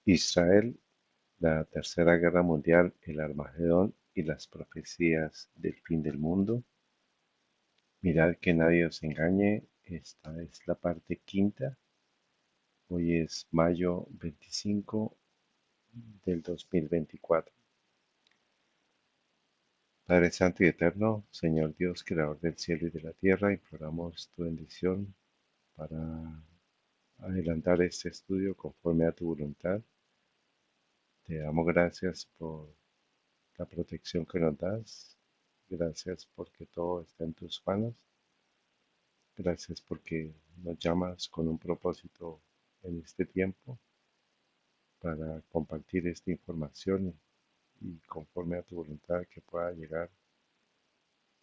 Israel, la Tercera Guerra Mundial, el Armagedón y las profecías del fin del mundo. Mirad que nadie os engañe, esta es la parte quinta. Hoy es mayo 25 del 2024. Padre Santo y Eterno, Señor Dios, Creador del cielo y de la tierra, imploramos tu bendición para adelantar este estudio conforme a tu voluntad. Te damos gracias por la protección que nos das. Gracias porque todo está en tus manos. Gracias porque nos llamas con un propósito en este tiempo para compartir esta información y conforme a tu voluntad que pueda llegar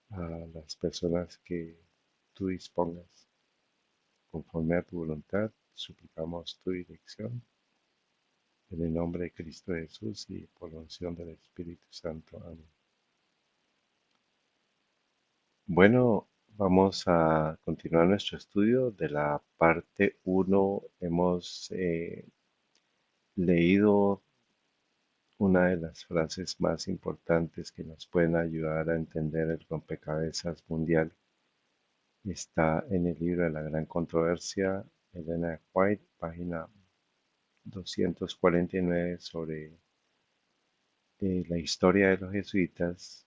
a las personas que tú dispongas. Conforme a tu voluntad, suplicamos tu dirección en el nombre de Cristo Jesús y por la unción del Espíritu Santo. Amén. Bueno, vamos a continuar nuestro estudio de la parte uno. Hemos leído una de las frases más importantes que nos pueden ayudar a entender el rompecabezas mundial. Está en el libro de la Gran Controversia, Elena White, página 249, sobre la historia de los jesuitas,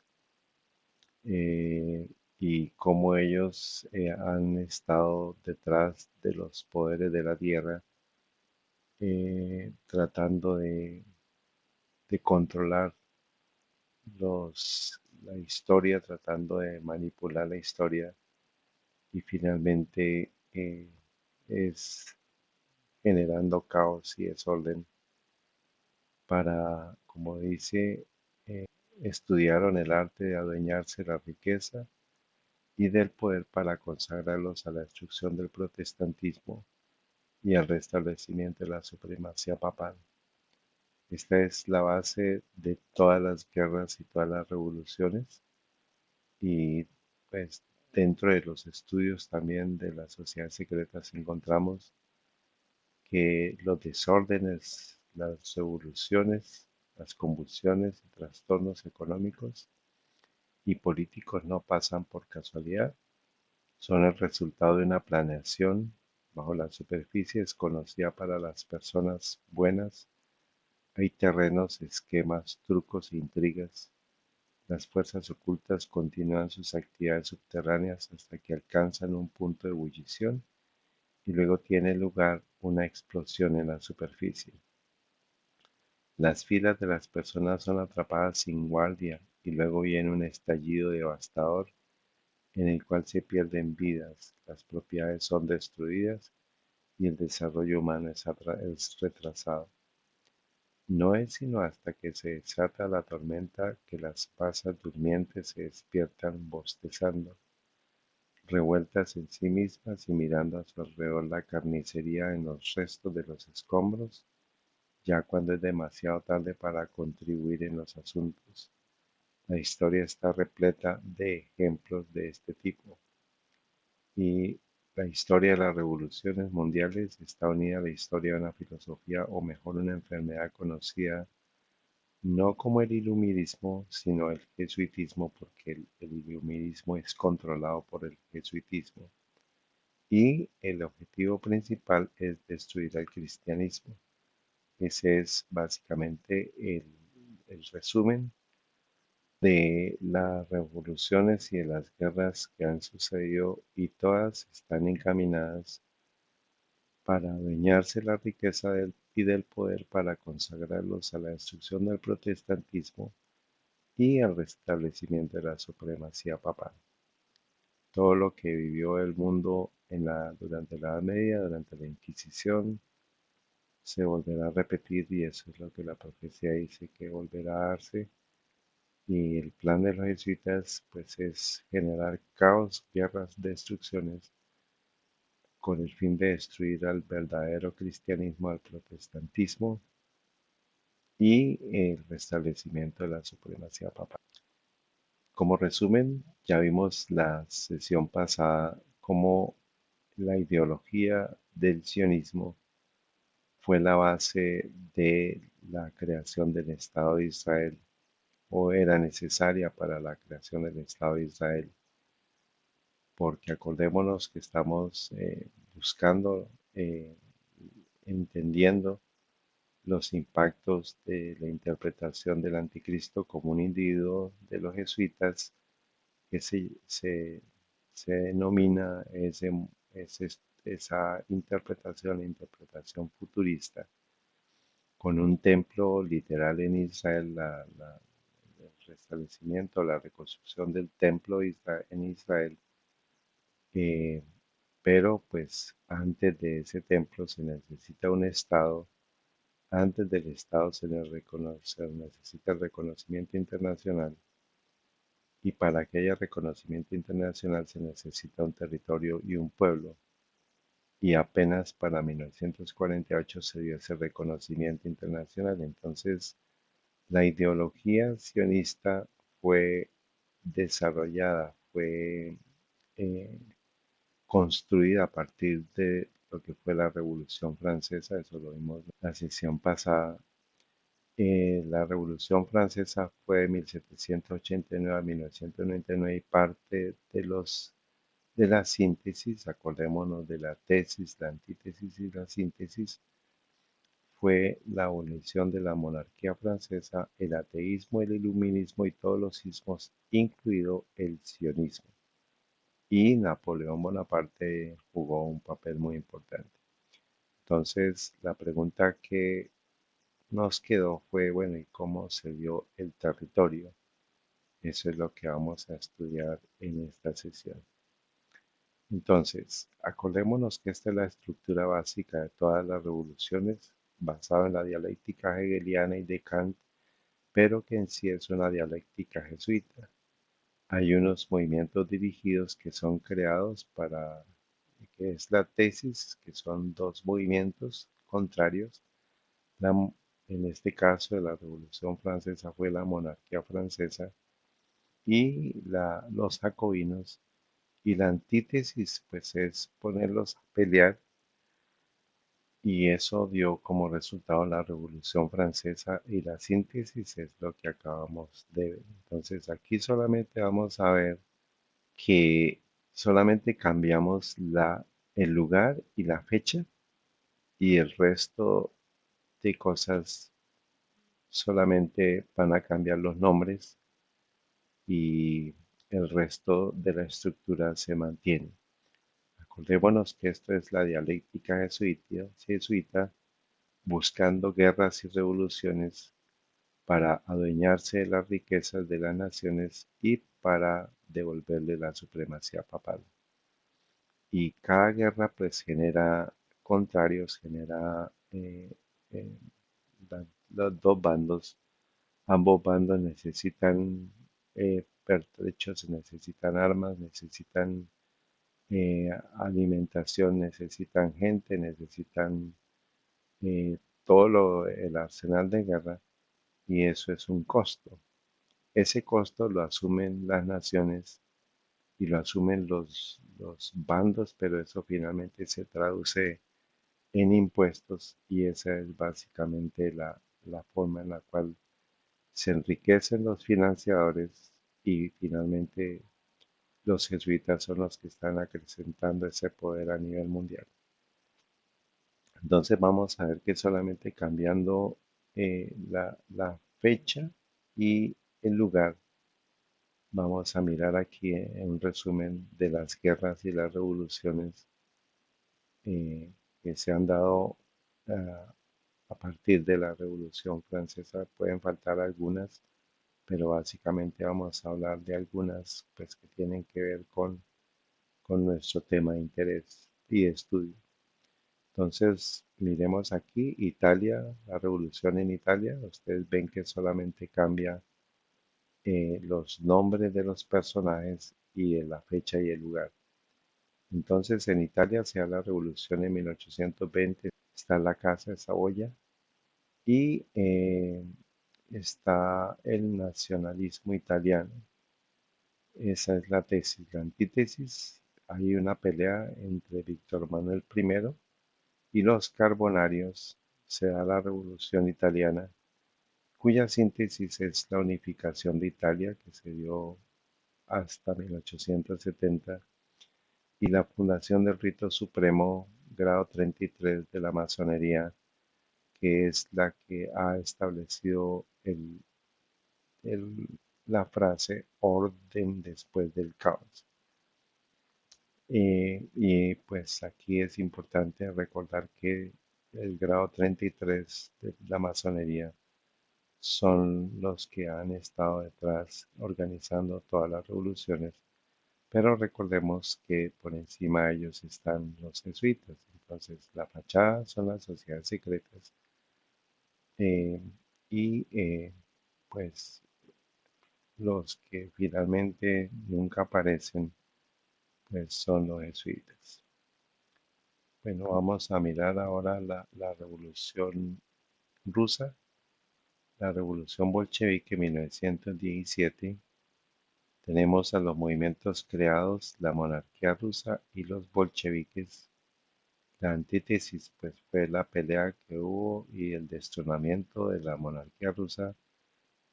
eh, y cómo ellos han estado detrás de los poderes de la tierra, tratando de controlar la historia, tratando de manipular la historia y finalmente es generando caos y desorden para, como dice, estudiaron el arte de adueñarse de la riqueza y del poder para consagrarlos a la destrucción del protestantismo y al restablecimiento de la supremacía papal. Esta es la base de todas las guerras y todas las revoluciones y pues dentro de los estudios también de las sociedades secretas encontramos que los desórdenes, las revoluciones, las convulsiones y trastornos económicos y políticos no pasan por casualidad, son el resultado de una planeación bajo la superficie desconocida para las personas buenas. Hay terrenos, esquemas, trucos e intrigas. Las fuerzas ocultas continúan sus actividades subterráneas hasta que alcanzan un punto de ebullición y luego tiene lugar una explosión en la superficie. Las filas de las personas son atrapadas sin guardia y luego viene un estallido devastador en el cual se pierden vidas, las propiedades son destruidas y el desarrollo humano es retrasado. No es sino hasta que se desata la tormenta que las masas durmientes se despiertan bostezando, revueltas en sí mismas y mirando a su alrededor la carnicería en los restos de los escombros, ya cuando es demasiado tarde para contribuir en los asuntos. La historia está repleta de ejemplos de este tipo y la historia de las revoluciones mundiales está unida a la historia de una filosofía o mejor una enfermedad conocida no como el iluminismo, sino el jesuitismo, porque el iluminismo es controlado por el jesuitismo y el objetivo principal es destruir al cristianismo. Ese es básicamente el resumen de las revoluciones y de las guerras que han sucedido y todas están encaminadas para adueñarse la riqueza y del poder para consagrarlos a la destrucción del protestantismo y al restablecimiento de la supremacía papal. Todo lo que vivió el mundo durante la Edad Media, durante la Inquisición, se volverá a repetir y eso es lo que la profecía dice que volverá a darse. Y el plan de los jesuitas pues es generar caos, guerras, destrucciones con el fin de destruir al verdadero cristianismo, al protestantismo y el restablecimiento de la supremacía papal. Como resumen, ya vimos la sesión pasada cómo la ideología del sionismo fue la base de la creación del Estado de Israel o era necesaria para la creación del Estado de Israel, porque acordémonos que estamos buscando, entendiendo los impactos de la interpretación del anticristo como un individuo de los jesuitas que se denomina esa interpretación futurista, con un templo literal en Israel, el restablecimiento, la reconstrucción del templo en Israel, eh, pero pues antes de ese templo se necesita un Estado. Antes del Estado se necesita el reconocimiento internacional y para que haya reconocimiento internacional se necesita un territorio y un pueblo. Y apenas para 1948 se dio ese reconocimiento internacional. Entonces, la ideología sionista fue desarrollada, fue eh, construida a partir de lo que fue la Revolución Francesa, eso lo vimos en la sesión pasada. La Revolución Francesa fue de 1789 a 1999 y parte de la síntesis, acordémonos de la tesis, la antítesis y la síntesis, fue la abolición de la monarquía francesa, el ateísmo, el iluminismo y todos los ismos, incluido el sionismo. Y Napoleón Bonaparte jugó un papel muy importante. Entonces, la pregunta que nos quedó fue, bueno, ¿y cómo se dio el territorio? Eso es lo que vamos a estudiar en esta sesión. Entonces, acordémonos que esta es la estructura básica de todas las revoluciones, basada en la dialéctica hegeliana y de Kant, pero que en sí es una dialéctica jesuita. Hay unos movimientos dirigidos que son creados que es la tesis, que son dos movimientos contrarios. La, en este caso de la Revolución Francesa fue la monarquía francesa y los jacobinos. Y la antítesis, pues es ponerlos a pelear y eso dio como resultado la Revolución Francesa y la síntesis es lo que acabamos de ver. Entonces aquí solamente vamos a ver que solamente cambiamos el lugar y la fecha y el resto de cosas solamente van a cambiar los nombres y el resto de la estructura se mantiene. Acordémonos que esto es la dialéctica jesuita buscando guerras y revoluciones para adueñarse de las riquezas de las naciones y para devolverle la supremacía papal. Y cada guerra pues genera contrarios, genera eh, los dos bandos. Ambos bandos necesitan pertrechos, necesitan armas, necesitan alimentación, necesitan gente, necesitan eh, el arsenal de guerra y eso es un costo. Ese costo lo asumen las naciones y lo asumen los bandos, pero eso finalmente se traduce en impuestos y esa es básicamente la forma en la cual se enriquecen los financiadores y finalmente los jesuitas son los que están acrecentando ese poder a nivel mundial. Entonces vamos a ver que solamente cambiando la fecha y el lugar, vamos a mirar aquí un resumen de las guerras y las revoluciones eh, que se han dado a partir de la Revolución Francesa. Pueden faltar algunas, pero básicamente vamos a hablar de algunas pues, que tienen que ver con nuestro tema de interés y de estudio. Entonces, miremos aquí, Italia, la revolución en Italia. Ustedes ven que solamente cambia los nombres de los personajes y la fecha y el lugar. Entonces, en Italia se da la revolución en 1820, está la Casa de Saboya y está el nacionalismo italiano. Esa es la tesis. La antítesis, hay una pelea entre Víctor Manuel I y los carbonarios se da la Revolución Italiana, cuya síntesis es la unificación de Italia, que se dio hasta 1870, y la fundación del rito supremo grado 33 de la masonería, que es la que ha establecido el- la frase orden después del caos. Y pues aquí es importante recordar que el grado 33 de la masonería son los que han estado detrás organizando todas las revoluciones, pero recordemos que por encima de ellos están los jesuitas. Entonces, la fachada son las sociedades secretas, eh, y pues los que finalmente nunca aparecen pues son los jesuitas. Bueno, vamos a mirar ahora la revolución rusa, la revolución bolchevique 1917. Tenemos a los movimientos creados, la monarquía rusa y los bolcheviques. La antítesis pues fue la pelea que hubo y el destronamiento de la monarquía rusa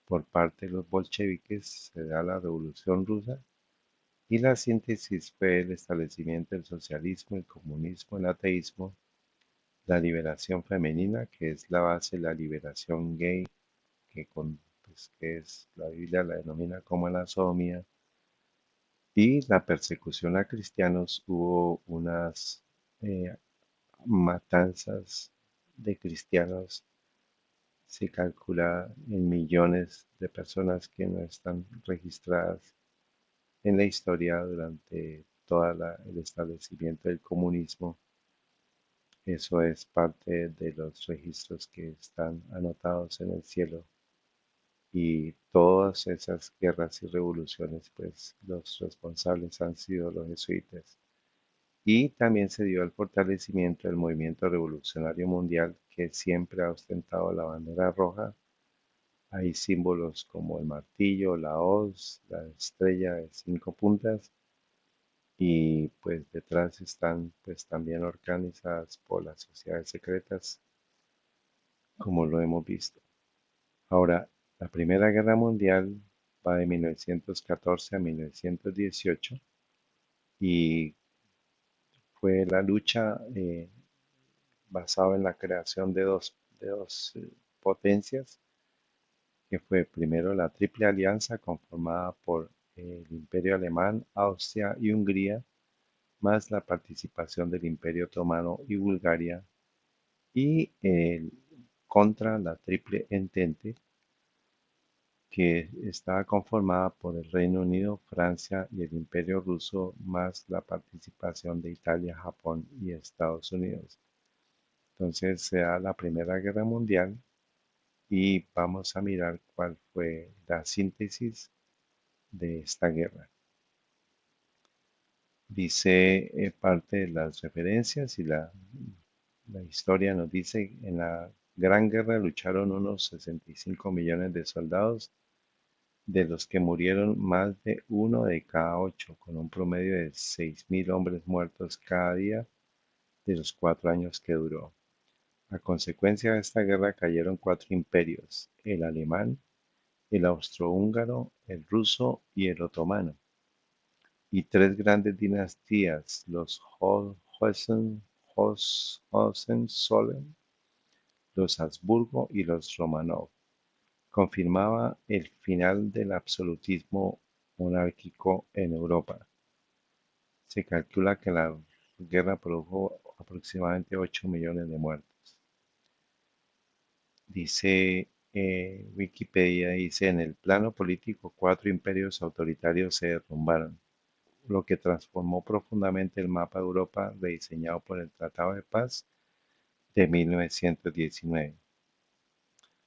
por parte de los bolcheviques. Se da la revolución rusa y la síntesis fue el establecimiento del socialismo, el comunismo, el ateísmo, la liberación femenina, que es la base de la liberación gay, pues, que es la Biblia la denomina como la sodomía, y la persecución a cristianos. Hubo unas eh, matanzas de cristianos, se calcula en millones de personas que no están registradas en la historia durante todo el establecimiento del comunismo. Eso es parte de los registros que están anotados en el cielo, y todas esas guerras y revoluciones, pues los responsables han sido los jesuitas. Y también se dio el fortalecimiento del movimiento revolucionario mundial, que siempre ha ostentado la bandera roja. Hay símbolos como el martillo, la hoz, la estrella de 5 puntas, y pues detrás están pues también organizadas por las sociedades secretas, como lo hemos visto. Ahora, la Primera Guerra Mundial va de 1914 a 1918 y fue la lucha basada en la creación de dos potencias, que fue primero la Triple Alianza conformada por el Imperio Alemán, Austria y Hungría, más la participación del Imperio Otomano y Bulgaria, y contra la Triple Entente, que estaba conformada por el Reino Unido, Francia y el Imperio Ruso, más la participación de Italia, Japón y Estados Unidos. Entonces se da la Primera Guerra Mundial y vamos a mirar cuál fue la síntesis de esta guerra. Dice parte de las referencias, y la historia nos dice: en la Gran Guerra lucharon unos 65 millones de soldados, de los que murieron más de uno de cada 8, con un promedio de 6.000 hombres muertos cada día de los 4 años que duró. A consecuencia de esta guerra cayeron 4 imperios: el alemán, el austrohúngaro, el ruso y el otomano, y 3 grandes dinastías: los Hohenzollern, los Habsburgo y los Romanov. Confirmaba el final del absolutismo monárquico en Europa. Se calcula que la guerra produjo aproximadamente 8 millones de muertos. Dice Wikipedia, dice: en el plano político, 4 imperios autoritarios se derrumbaron, lo que transformó profundamente el mapa de Europa rediseñado por el Tratado de Paz de 1919.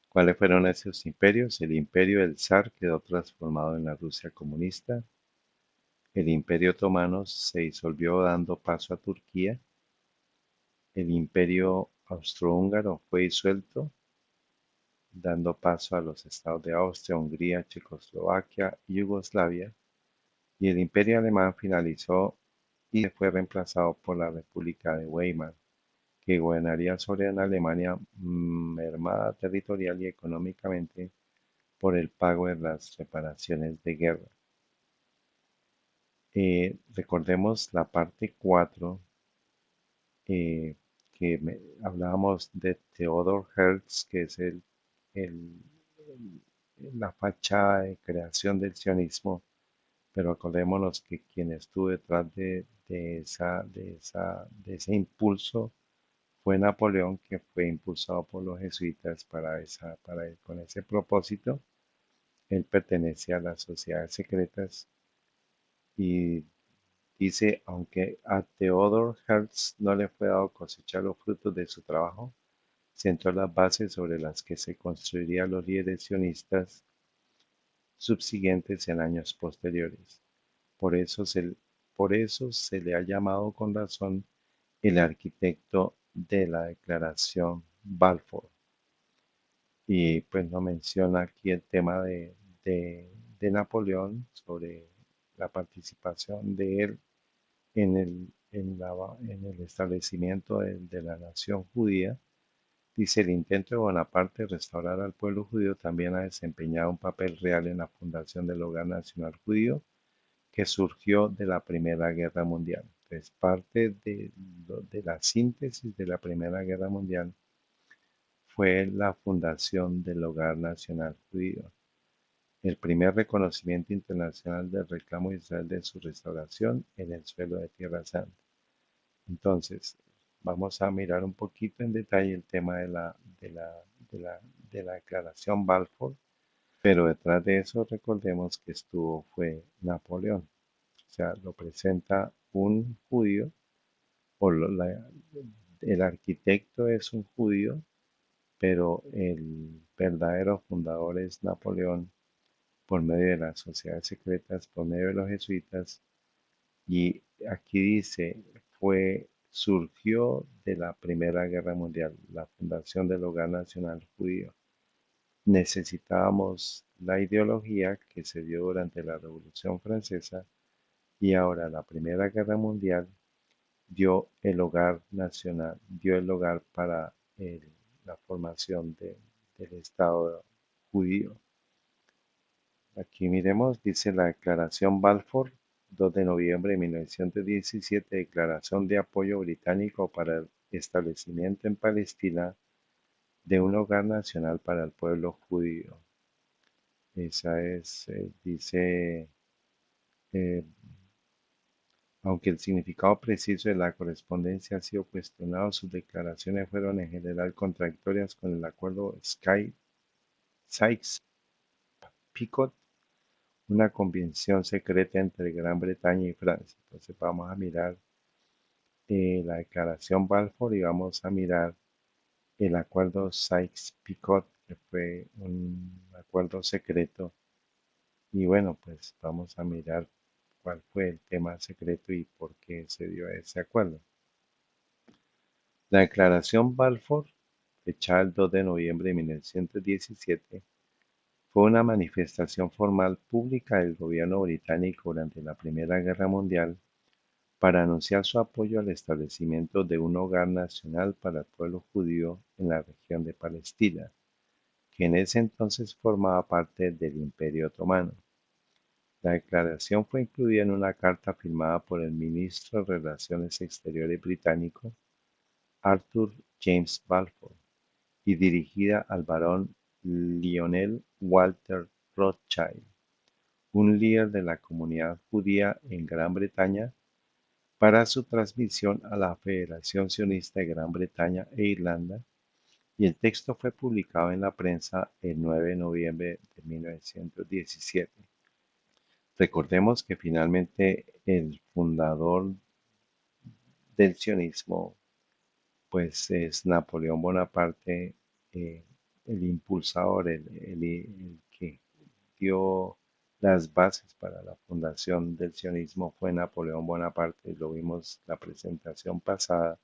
¿Cuáles fueron esos imperios? El imperio del zar quedó transformado en la Rusia comunista. El imperio otomano se disolvió dando paso a Turquía. El imperio austrohúngaro fue disuelto, dando paso a los estados de Austria, Hungría, Checoslovaquia y Yugoslavia. Y el imperio alemán finalizó y fue reemplazado por la República de Weimar, que gobernaría sobre una Alemania mermada territorial y económicamente por el pago de las reparaciones de guerra. Recordemos la parte 4 eh, hablábamos de Theodor Herzl, que es el- la fachada de creación del sionismo, pero acordémonos que quien estuvo detrás de ese impulso fue Napoleón, que fue impulsado por los jesuitas con ese propósito. Él pertenecía a las sociedades secretas y dice, aunque a Theodor Herzl no le fue dado cosechar los frutos de su trabajo, sentó las bases sobre las que se construirían los líderes sionistas subsiguientes en años posteriores. Por eso se, por eso se le ha llamado con razón el arquitecto de la Declaración Balfour. Y pues no menciona aquí el tema de Napoleón sobre la participación de él en el establecimiento de la nación judía. Dice, el intento de Bonaparte de restaurar al pueblo judío también ha desempeñado un papel real en la fundación del Hogar Nacional Judío que surgió de la Primera Guerra Mundial. Entonces, parte de la síntesis de la Primera Guerra Mundial fue la fundación del Hogar Nacional Judío, el primer reconocimiento internacional del reclamo de Israel de su restauración en el suelo de Tierra Santa. Entonces, vamos a mirar un poquito en detalle el tema de la, de la declaración Balfour, pero detrás de eso recordemos que fue Napoleón. O sea, lo presenta un judío, o el arquitecto es un judío, pero el verdadero fundador es Napoleón por medio de las sociedades secretas, por medio de los jesuitas, y aquí dice, surgió de la Primera Guerra Mundial, la fundación del Hogar Nacional Judío. Necesitábamos la ideología que se dio durante la Revolución Francesa y ahora la Primera Guerra Mundial dio el hogar nacional, dio el hogar para la formación del Estado judío. Aquí miremos, dice la Declaración Balfour, 2 de noviembre de 1917, declaración de apoyo británico para el establecimiento en Palestina de un hogar nacional para el pueblo judío. Esa es, dice, eh, aunque el significado preciso de la correspondencia ha sido cuestionado, sus declaraciones fueron en general contradictorias con el acuerdo Sykes-Picot, una convención secreta entre Gran Bretaña y Francia. Entonces vamos a mirar la declaración Balfour y vamos a mirar el acuerdo Sykes-Picot, que fue un acuerdo secreto. Y bueno, pues vamos a mirar cuál fue el tema secreto y por qué se dio ese acuerdo. La Declaración Balfour, fechada el 2 de noviembre de 1917, fue una manifestación formal pública del gobierno británico durante la Primera Guerra Mundial para anunciar su apoyo al establecimiento de un hogar nacional para el pueblo judío en la región de Palestina, que en ese entonces formaba parte del Imperio Otomano. La declaración fue incluida en una carta firmada por el ministro de Relaciones Exteriores británico, Arthur James Balfour, y dirigida al barón Lionel Walter Rothschild, un líder de la comunidad judía en Gran Bretaña, para su transmisión a la Federación Sionista de Gran Bretaña e Irlanda, y el texto fue publicado en la prensa el 9 de noviembre de 1917. Recordemos que finalmente el fundador del sionismo pues es Napoleón Bonaparte, eh, el impulsador, el que dio las bases para la fundación del sionismo fue Napoleón Bonaparte, lo vimos la presentación pasada,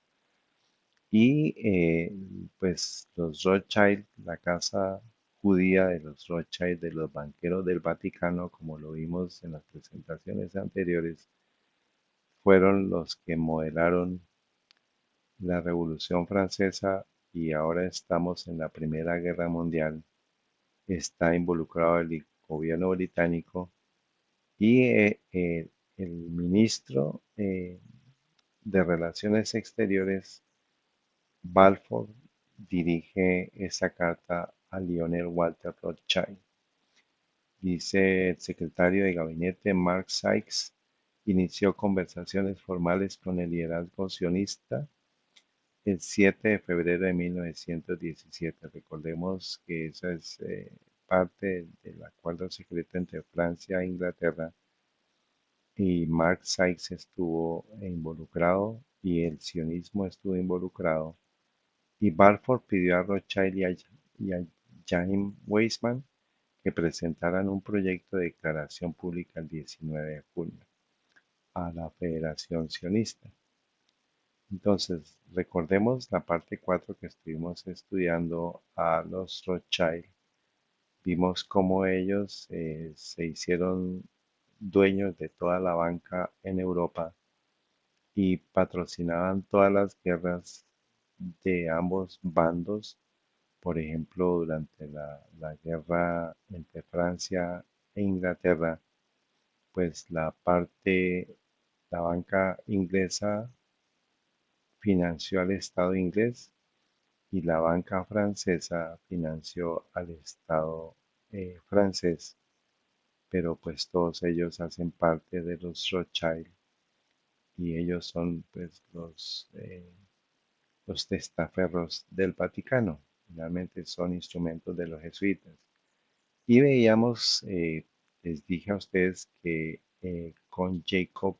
y pues los Rothschild, la casa judía de los Rothschild, de los banqueros del Vaticano, como lo vimos en las presentaciones anteriores, fueron los que modelaron la Revolución Francesa y ahora estamos en la Primera Guerra Mundial, está involucrado el gobierno británico y el ministro de Relaciones Exteriores, Balfour, dirige esa carta a Lionel Walter Rothschild. Dice el secretario de gabinete Mark Sykes, inició conversaciones formales con el liderazgo sionista el 7 de febrero de 1917. Recordemos que esa es parte del acuerdo secreto entre Francia e Inglaterra y Mark Sykes estuvo involucrado y el sionismo estuvo involucrado. Y Balfour pidió a Rothschild y a Chaim Weizmann que presentaran un proyecto de declaración pública el 19 de junio a la Federación Sionista. Entonces, recordemos la parte 4 que estuvimos estudiando a los Rothschild. Vimos cómo ellos se hicieron dueños de toda la banca en Europa y patrocinaban todas las guerras de ambos bandos. Por ejemplo, durante la guerra entre Francia e Inglaterra, pues la banca inglesa financió al Estado inglés y la banca francesa financió al Estado francés, pero pues todos ellos hacen parte de los Rothschild y ellos son pues los testaferros del Vaticano. Finalmente son instrumentos de los jesuitas. Y veíamos, les dije a ustedes que con Jacob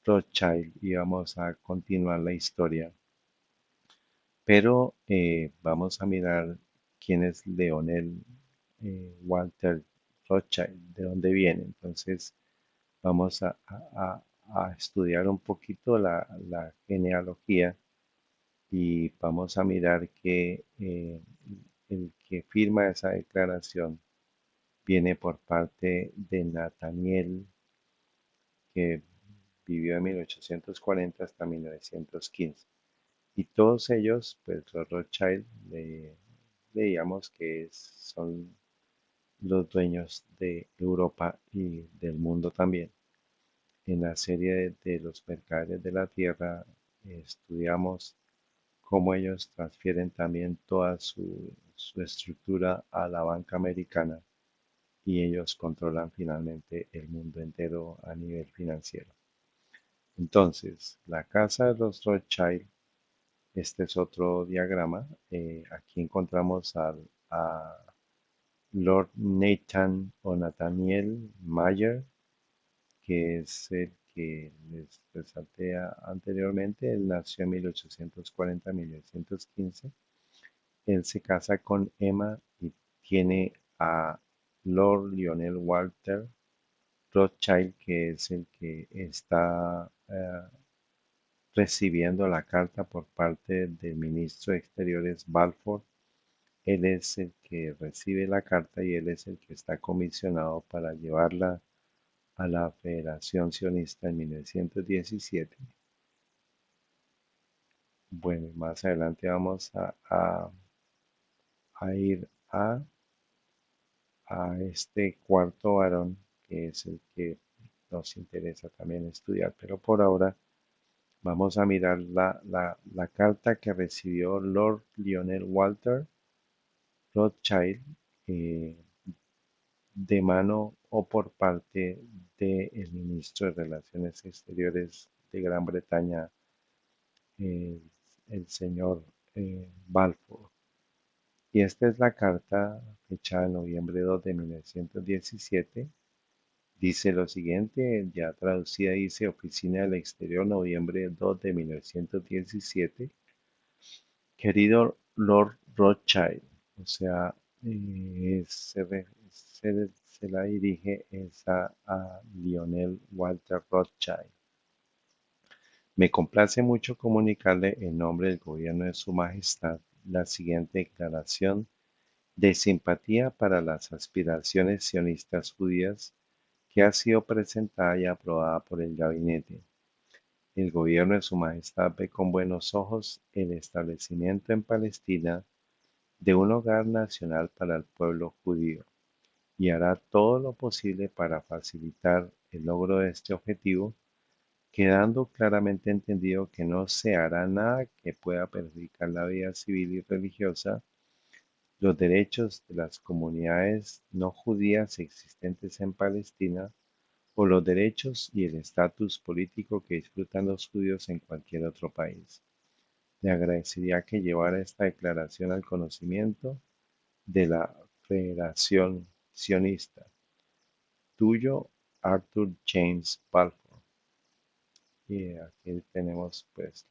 Rothschild íbamos a continuar la historia, pero vamos a mirar quién es Leonel Walter Rothschild, de dónde viene. Entonces vamos a estudiar un poquito la genealogía y vamos a mirar que el que firma esa declaración viene por parte de Nathaniel, que vivió de 1840 hasta 1915. Y todos ellos, pues los Rothschild, leíamos que son los dueños de Europa y del mundo también. En la serie de los mercaderes de la tierra estudiamos cómo ellos transfieren también toda su estructura a la banca americana y ellos controlan finalmente el mundo entero a nivel financiero. Entonces, la casa de los Rothschild, este es otro diagrama. Aquí encontramos a Lord Nathan o Nathaniel Mayer, que es el que les resalté anteriormente. Él nació en 1840-1915. Él se casa con Emma y tiene a Lord Lionel Walter Rothschild, que es el que está recibiendo la carta por parte del ministro de Exteriores Balfour. Él es el que recibe la carta y él es el que está comisionado para llevarla a la Federación Sionista en 1917. Bueno, más adelante vamos a ir a este cuarto varón, que es el que nos interesa también estudiar, pero por ahora vamos a mirar la carta que recibió Lord Lionel Walter Rothschild eh, de mano o por parte del ministro de Relaciones Exteriores de Gran Bretaña, eh, el señor Balfour. Y esta es la carta fechada en noviembre 2 de 1917. Dice lo siguiente, ya traducida, dice Oficina del Exterior, noviembre 2 de 1917. Querido Lord Rothschild, o sea, se la dirige esa a Lionel Walter Rothschild. Me complace mucho comunicarle en nombre del gobierno de Su Majestad la siguiente declaración de simpatía para las aspiraciones sionistas judías que ha sido presentada y aprobada por el gabinete. el gobierno de Su Majestad ve con buenos ojos el establecimiento en Palestina de un hogar nacional para el pueblo judío y hará todo lo posible para facilitar el logro de este objetivo, quedando claramente entendido que no se hará nada que pueda perjudicar la vida civil y religiosa, los derechos de las comunidades no judías existentes en Palestina o los derechos y el estatus político que disfrutan los judíos en cualquier otro país. Le agradecería que llevara esta declaración al conocimiento de la Federación Sionista. Tuyo, Arthur James Balfour. Y aquí tenemos pues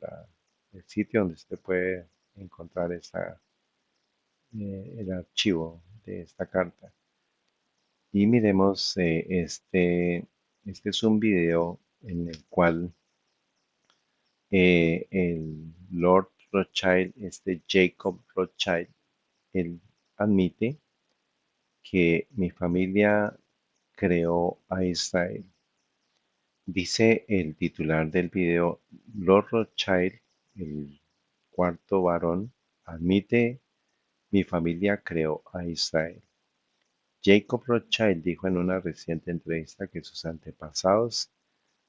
el sitio donde usted puede encontrar el archivo de esta carta. Y miremos, este es un video en el cual el Lord Rothschild, Jacob Rothschild, él admite que mi familia creó a Israel. Dice el titular del video, Lord Rothschild, el cuarto varón, admite mi familia creó a Israel. Jacob Rothschild dijo en una reciente entrevista que sus antepasados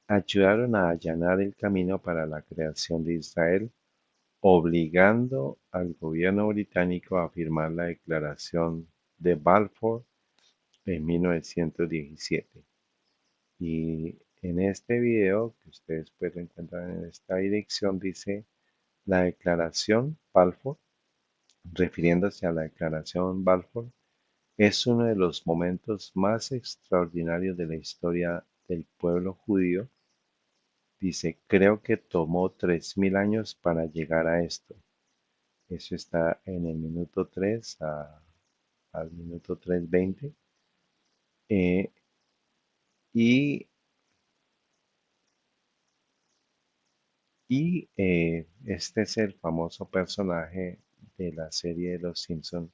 ayudaron a allanar el camino para la creación de Israel, obligando al gobierno británico a firmar la Declaración de Balfour en 1917. Y en este video, que ustedes pueden encontrar en esta dirección, dice la Declaración Balfour, refiriéndose a la Declaración Balfour, es uno de los momentos más extraordinarios de la historia del pueblo judío. Dice, creo que tomó 3000 años para llegar a esto. Eso está en el minuto 3 al minuto 3:20. Eh, y este es el famoso personaje de la serie de Los Simpson,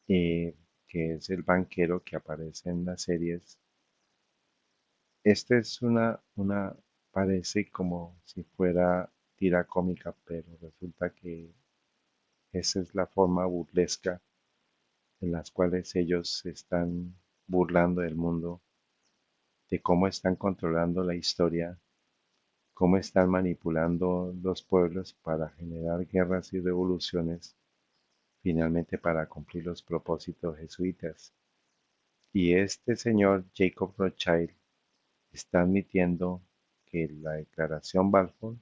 que es el banquero que aparece en las series. Esta es parece como si fuera tira cómica, pero resulta que esa es la forma burlesca en las cuales ellos se están burlando del mundo, de cómo están controlando la historia, cómo están manipulando los pueblos para generar guerras y revoluciones, finalmente para cumplir los propósitos jesuitas. Y este señor Jacob Rothschild está admitiendo que la Declaración Balfour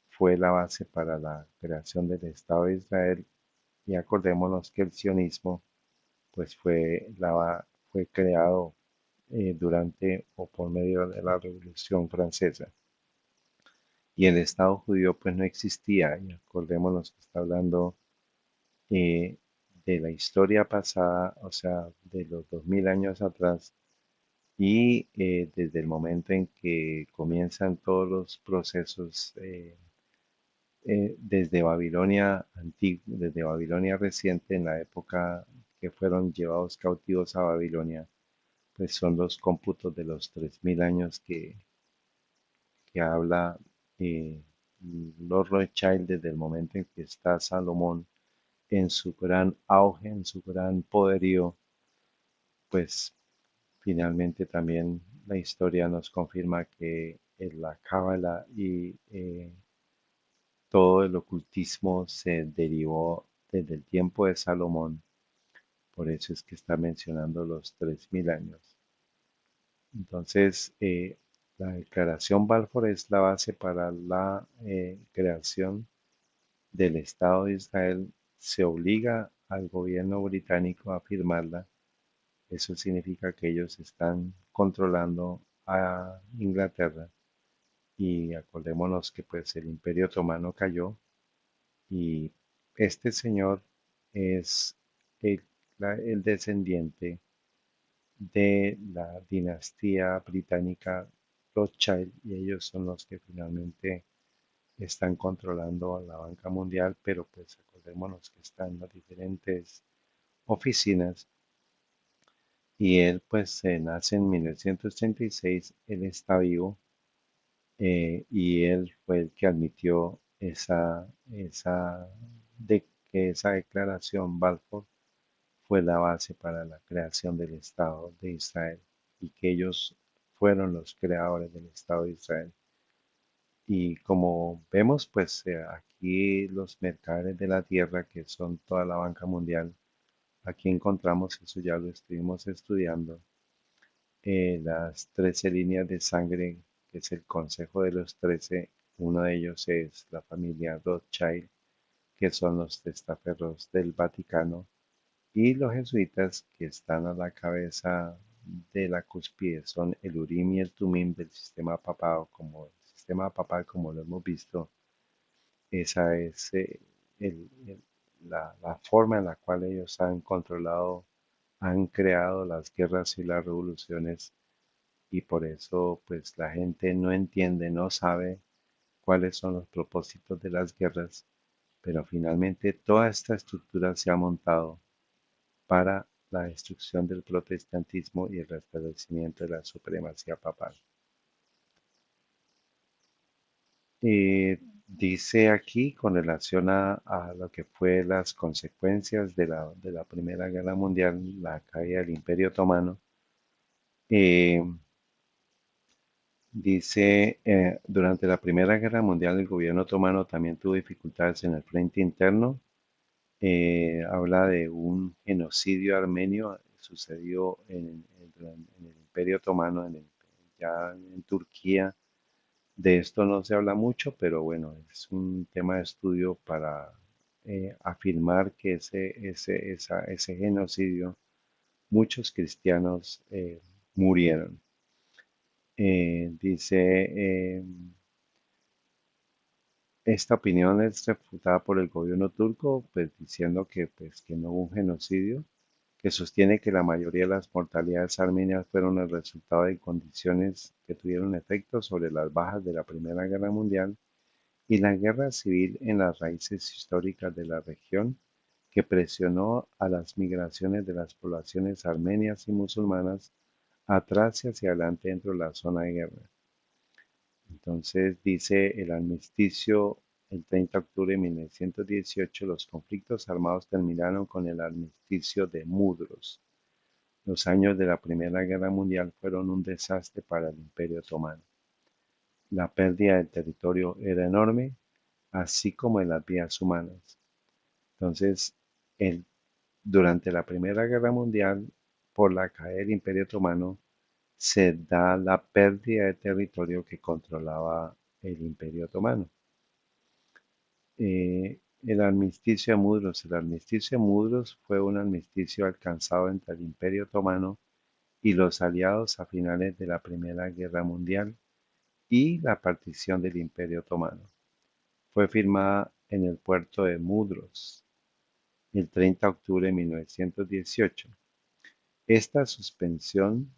fue la base para la creación del Estado de Israel, y acordémonos que el sionismo pues fue creado durante o por medio de la Revolución Francesa, y el Estado judío pues no existía. Y acordémonos que está hablando eh, de la historia pasada, o sea, de los 2000 años atrás, y desde el momento en que comienzan todos los procesos, desde Babilonia antigua, desde Babilonia reciente, en la época que fueron llevados cautivos a Babilonia, pues son los cómputos de los 3000 años que habla eh, Lord Rothschild, desde el momento en que está Salomón en su gran auge, en su gran poderío. Pues finalmente también la historia nos confirma que la cábala y todo el ocultismo se derivó desde el tiempo de Salomón. Por eso es que está mencionando los 3000 años. Entonces, la Declaración Balfour es la base para la creación del Estado de Israel. Se obliga al gobierno británico a firmarla. Eso significa que ellos están controlando a Inglaterra, y acordémonos que pues el Imperio Otomano cayó, y este señor es el, el descendiente de la dinastía británica Rothschild, y ellos son los que finalmente están controlando a la banca mundial. Pero pues acordémonos que están las diferentes oficinas, y él pues nace en 1936, él está vivo, y él fue el que admitió de que esa declaración Balfour fue la base para la creación del Estado de Israel y que ellos fueron los creadores del Estado de Israel. Y como vemos, pues aquí los mercaderes de la tierra, que son toda la banca mundial, aquí encontramos, eso ya lo estuvimos estudiando, las 13 líneas de sangre, que es el Consejo de los 13. Uno de ellos es la familia Rothschild, que son los testaferros del Vaticano, y los jesuitas, que están a la cabeza de la cúspide, son el Urim y el Tumim del sistema papal, como el sistema papal, como lo hemos visto. Esa es la forma en la cual ellos han controlado, han creado las guerras y las revoluciones, y por eso pues la gente no entiende, no sabe cuáles son los propósitos de las guerras, pero finalmente toda esta estructura se ha montado para la destrucción del protestantismo y el restablecimiento de la supremacía papal. Dice aquí con relación a lo que fue las consecuencias de la Primera Guerra Mundial, la caída del Imperio Otomano. eh, Dice, durante la Primera Guerra Mundial el gobierno otomano también tuvo dificultades en el frente interno. Habla de un genocidio armenio, sucedió en el Imperio Otomano, ya en Turquía. De esto no se habla mucho, pero bueno, es un tema de estudio para afirmar que ese genocidio, muchos cristianos murieron. Dice, esta opinión es refutada por el gobierno turco, pues diciendo que, pues, que no hubo un genocidio, que sostiene que la mayoría de las mortalidades armenias fueron el resultado de condiciones que tuvieron efecto sobre las bajas de la Primera Guerra Mundial y la guerra civil en las raíces históricas de la región, que presionó a las migraciones de las poblaciones armenias y musulmanas atrás y hacia adelante dentro de la zona de guerra. Entonces dice el armisticio el 30 de octubre de 1918, los conflictos armados terminaron con el armisticio de Mudros. Los años de la Primera Guerra Mundial fueron un desastre para el Imperio Otomano. La pérdida del territorio era enorme, así como en las vidas humanas. Entonces, el- durante la Primera Guerra Mundial, por la caída del Imperio Otomano, se da la pérdida de territorio que controlaba el Imperio Otomano. El armisticio de Mudros. El armisticio de Mudros fue un armisticio alcanzado entre el Imperio Otomano y los aliados a finales de la Primera Guerra Mundial y la partición del Imperio Otomano. Fue firmada en el puerto de Mudros el 30 de octubre de 1918. Esta suspensión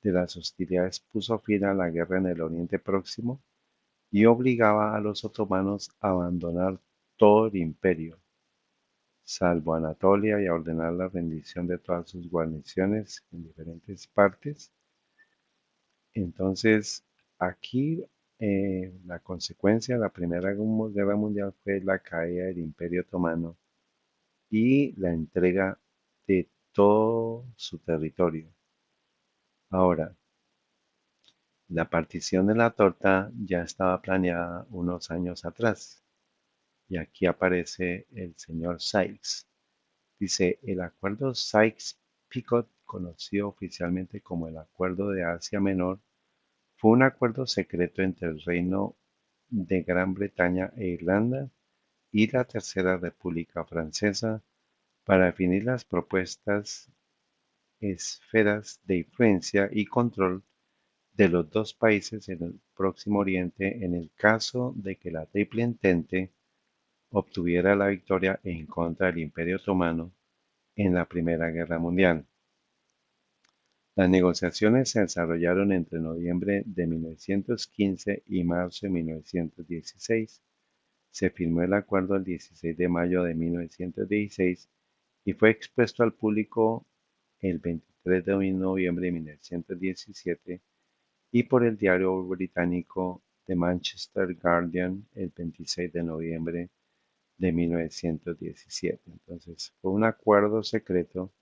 de las hostilidades puso fin a la guerra en el Oriente Próximo y obligaba a los otomanos a abandonar todo el imperio, salvo Anatolia, y a ordenar la rendición de todas sus guarniciones en diferentes partes. Entonces, aquí la consecuencia de la Primera Guerra Mundial fue la caída del Imperio Otomano y la entrega de todo su territorio. Ahora, la partición de la torta ya estaba planeada unos años atrás, y aquí aparece el señor Sykes. Dice, el acuerdo Sykes-Picot, conocido oficialmente como el Acuerdo de Asia Menor, fue un acuerdo secreto entre el Reino de Gran Bretaña e Irlanda y la Tercera República Francesa para definir las propuestas esferas de influencia y control de los dos países en el Próximo Oriente en el caso de que la Triple Entente obtuviera la victoria en contra del Imperio Otomano en la Primera Guerra Mundial. Las negociaciones se desarrollaron entre noviembre de 1915 y marzo de 1916. Se firmó el acuerdo el 16 de mayo de 1916 y fue expuesto al público el 23 de noviembre de 1917 y por el diario británico The Manchester Guardian el 26 de noviembre de 1917. Entonces, fue un acuerdo secreto.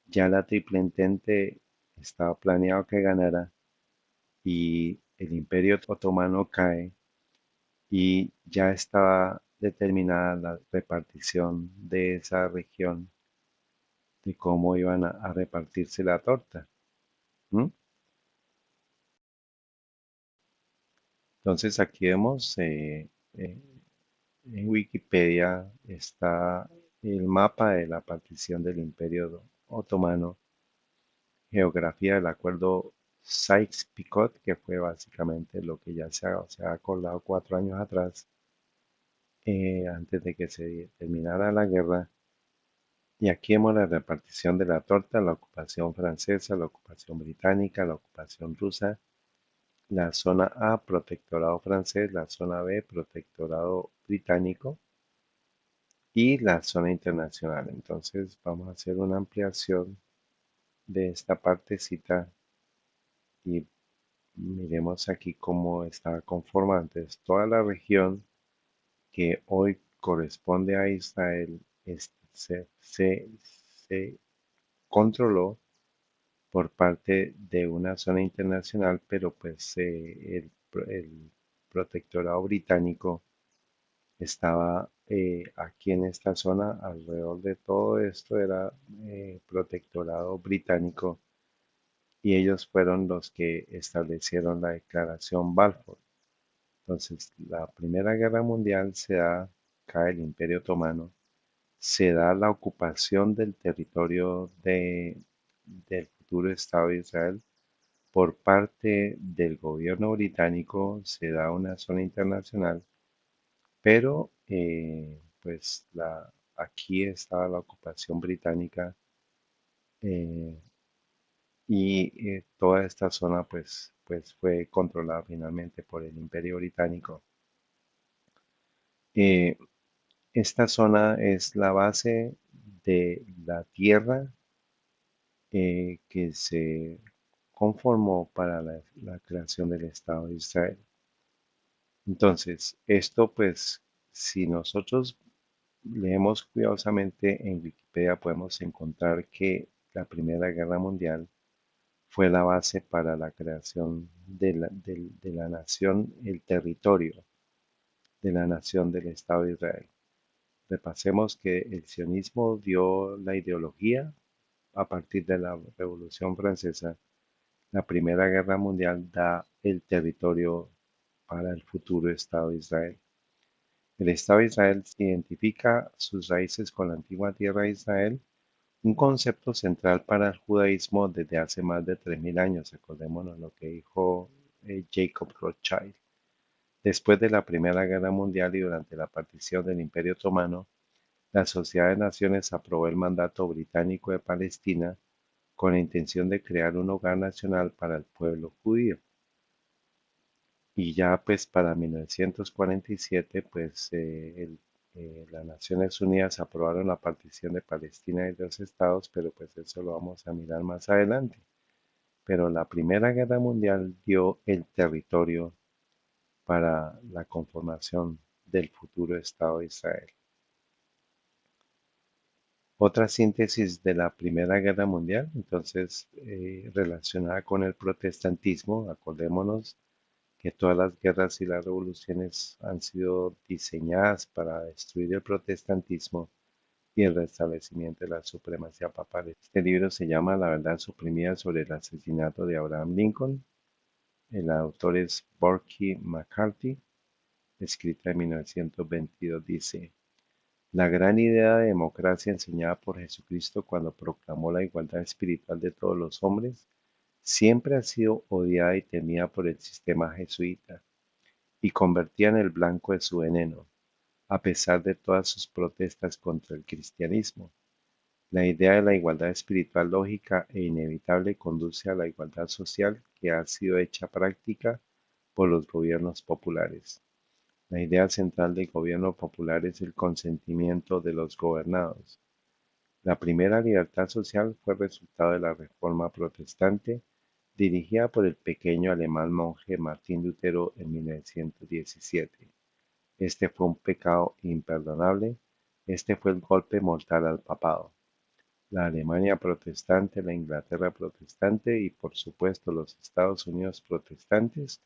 Ya la Triple Entente estaba planeado que ganara y el Imperio Otomano cae y ya estaba determinada la repartición de esa región, de cómo iban a repartirse la torta. ¿M? Entonces aquí vemos en Wikipedia está el mapa de la partición del Imperio Otomano, geografía del acuerdo Sykes-Picot, que fue básicamente lo que ya se ha acordado 4 años atrás, antes de que se terminara la guerra. Y aquí vemos la repartición de la torta, la ocupación francesa, la ocupación británica, la ocupación rusa, la zona A, protectorado francés, la zona B, protectorado británico y la zona internacional. Entonces vamos a hacer una ampliación de esta partecita y miremos aquí cómo está conformada. Entonces, toda la región que hoy corresponde a Israel se controló por parte de una zona internacional, pero pues el protectorado británico estaba aquí en esta zona, alrededor de todo esto era protectorado británico y ellos fueron los que establecieron la declaración Balfour. Entonces, la Primera Guerra Mundial se da, cae el Imperio Otomano, se da la ocupación del territorio del futuro Estado de Israel por parte del gobierno británico, se da una zona internacional, pero pues aquí estaba la ocupación británica eh, y toda esta zona pues fue controlada finalmente por el Imperio Británico. Eh, Esta zona es la base de la tierra que se conformó para la creación del Estado de Israel. Entonces, esto pues, si nosotros leemos cuidadosamente en Wikipedia, podemos encontrar que la Primera Guerra Mundial fue la base para la creación de la nación, el territorio de la nación del Estado de Israel. Repasemos que el sionismo dio la ideología a partir de la Revolución Francesa. La Primera Guerra Mundial da el territorio para el futuro Estado de Israel. El Estado de Israel identifica sus raíces con la antigua tierra de Israel, un concepto central para el judaísmo desde hace más de 3000 años. Acordémonos lo que dijo Jacob Rothschild. Después de la Primera Guerra Mundial y durante la partición del Imperio Otomano, la Sociedad de Naciones aprobó el mandato británico de Palestina con la intención de crear un hogar nacional para el pueblo judío. Y ya pues para 1947 pues las Naciones Unidas aprobaron la partición de Palestina y dos estados, pero pues eso lo vamos a mirar más adelante. Pero la Primera Guerra Mundial dio el territorio para la conformación del futuro Estado de Israel. Otra síntesis de la Primera Guerra Mundial, entonces relacionada con el protestantismo, acordémonos que todas las guerras y las revoluciones han sido diseñadas para destruir el protestantismo y el restablecimiento de la supremacía papal. Este libro se llama La verdad suprimida sobre el asesinato de Abraham Lincoln. El autor es Borky McCarthy, escrita en 1922. Dice, la gran idea de democracia enseñada por Jesucristo cuando proclamó la igualdad espiritual de todos los hombres siempre ha sido odiada y temida por el sistema jesuita y convertía en el blanco de su veneno, a pesar de todas sus protestas contra el cristianismo. La idea de la igualdad espiritual lógica e inevitable conduce a la igualdad social que ha sido hecha práctica por los gobiernos populares. La idea central del gobierno popular es el consentimiento de los gobernados. La primera libertad social fue resultado de la Reforma Protestante dirigida por el pequeño alemán monje Martín Lutero en 1917. Este fue un pecado imperdonable. Este fue el golpe mortal al papado. La Alemania protestante, la Inglaterra protestante y por supuesto los Estados Unidos protestantes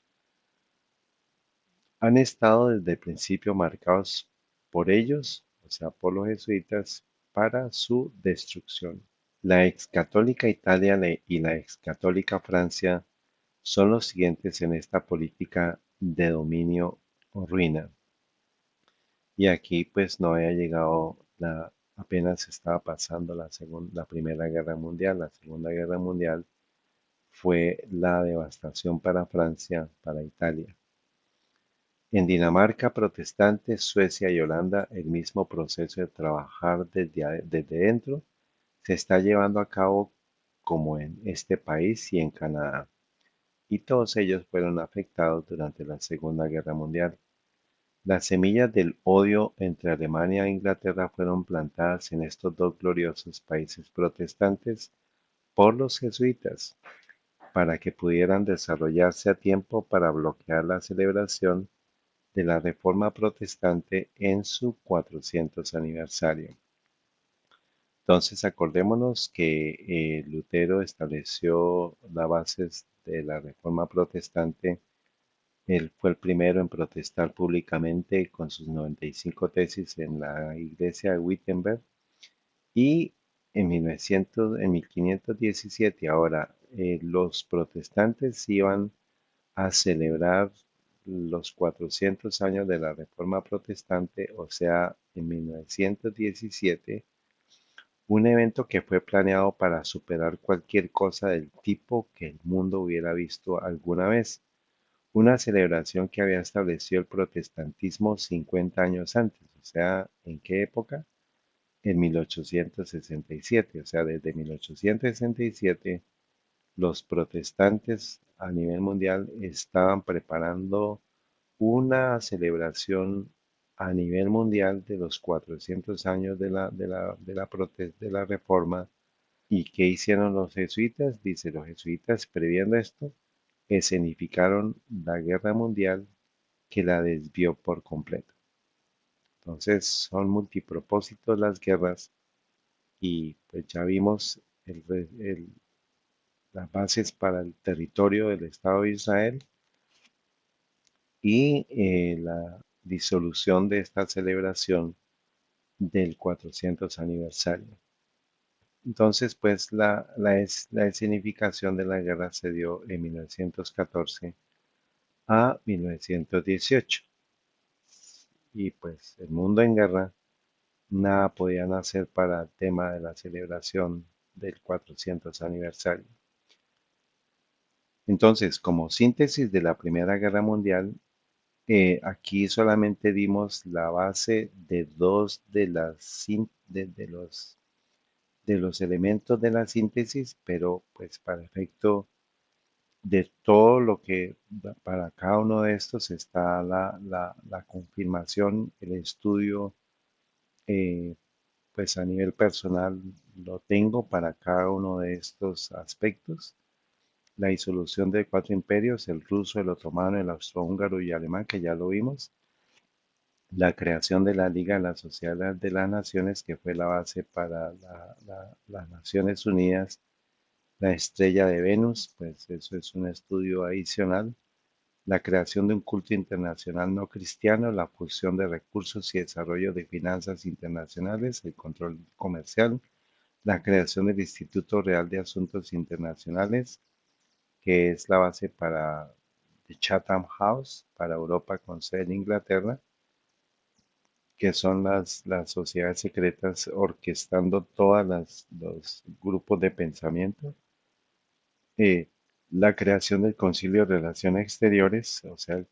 han estado desde el principio marcados por ellos, o sea, por los jesuitas, para su destrucción. La ex católica Italia y la ex católica Francia son los siguientes en esta política de dominio o ruina. Y aquí pues no había llegado apenas estaba pasando la Primera Guerra Mundial. La Segunda Guerra Mundial fue la devastación para Francia, para Italia. En Dinamarca protestante, Suecia y Holanda, el mismo proceso de trabajar desde dentro se está llevando a cabo como en este país y en Canadá. Y todos ellos fueron afectados durante la Segunda Guerra Mundial. Las semillas del odio entre Alemania e Inglaterra fueron plantadas en estos dos gloriosos países protestantes por los jesuitas para que pudieran desarrollarse a tiempo para bloquear la celebración de la Reforma Protestante en su 400 aniversario. Entonces, acordémonos que Lutero estableció las bases de la Reforma Protestante. Él fue el primero en protestar públicamente con sus 95 tesis en la iglesia de Wittenberg y en 1517 ahora los protestantes iban a celebrar los 400 años de la Reforma Protestante, o sea, en 1917, un evento que fue planeado para superar cualquier cosa del tipo que el mundo hubiera visto alguna vez. Una celebración que había establecido el protestantismo 50 años antes, o sea, ¿en qué época? En 1867, o sea, desde 1867 los protestantes a nivel mundial estaban preparando una celebración a nivel mundial de los 400 años de la Reforma. ¿Y qué hicieron los jesuitas? Dice, los jesuitas, previendo esto, escenificaron la guerra mundial que la desvió por completo. Entonces, son multipropósitos las guerras y pues ya vimos las bases para el territorio del Estado de Israel y la disolución de esta celebración del 400 aniversario. Entonces, pues la escenificación de la guerra se dio en 1914 a 1918. Y pues el mundo en guerra, nada podían hacer para el tema de la celebración del 400 aniversario. Entonces, como síntesis de la Primera Guerra Mundial, aquí solamente dimos la base de dos de los elementos de la síntesis, pero pues para efecto de todo lo que para cada uno de estos está la confirmación, el estudio, eh, pues a nivel personal lo tengo para cada uno de estos aspectos. La disolución de cuatro imperios, el ruso, el otomano, el austrohúngaro y alemán, que ya lo vimos. La creación de la Liga de la Sociedad de las Naciones, que fue la base para las Naciones Unidas. La estrella de Venus, pues eso es un estudio adicional. La creación de un culto internacional no cristiano, la fusión de recursos y desarrollo de finanzas internacionales, el control comercial, la creación del Instituto Real de Asuntos Internacionales, que es la base para The Chatham House, para Europa con sede en Inglaterra, que son las sociedades secretas orquestando todos los grupos de pensamiento. eh, la creación del Concilio de Relaciones Exteriores, o sea, el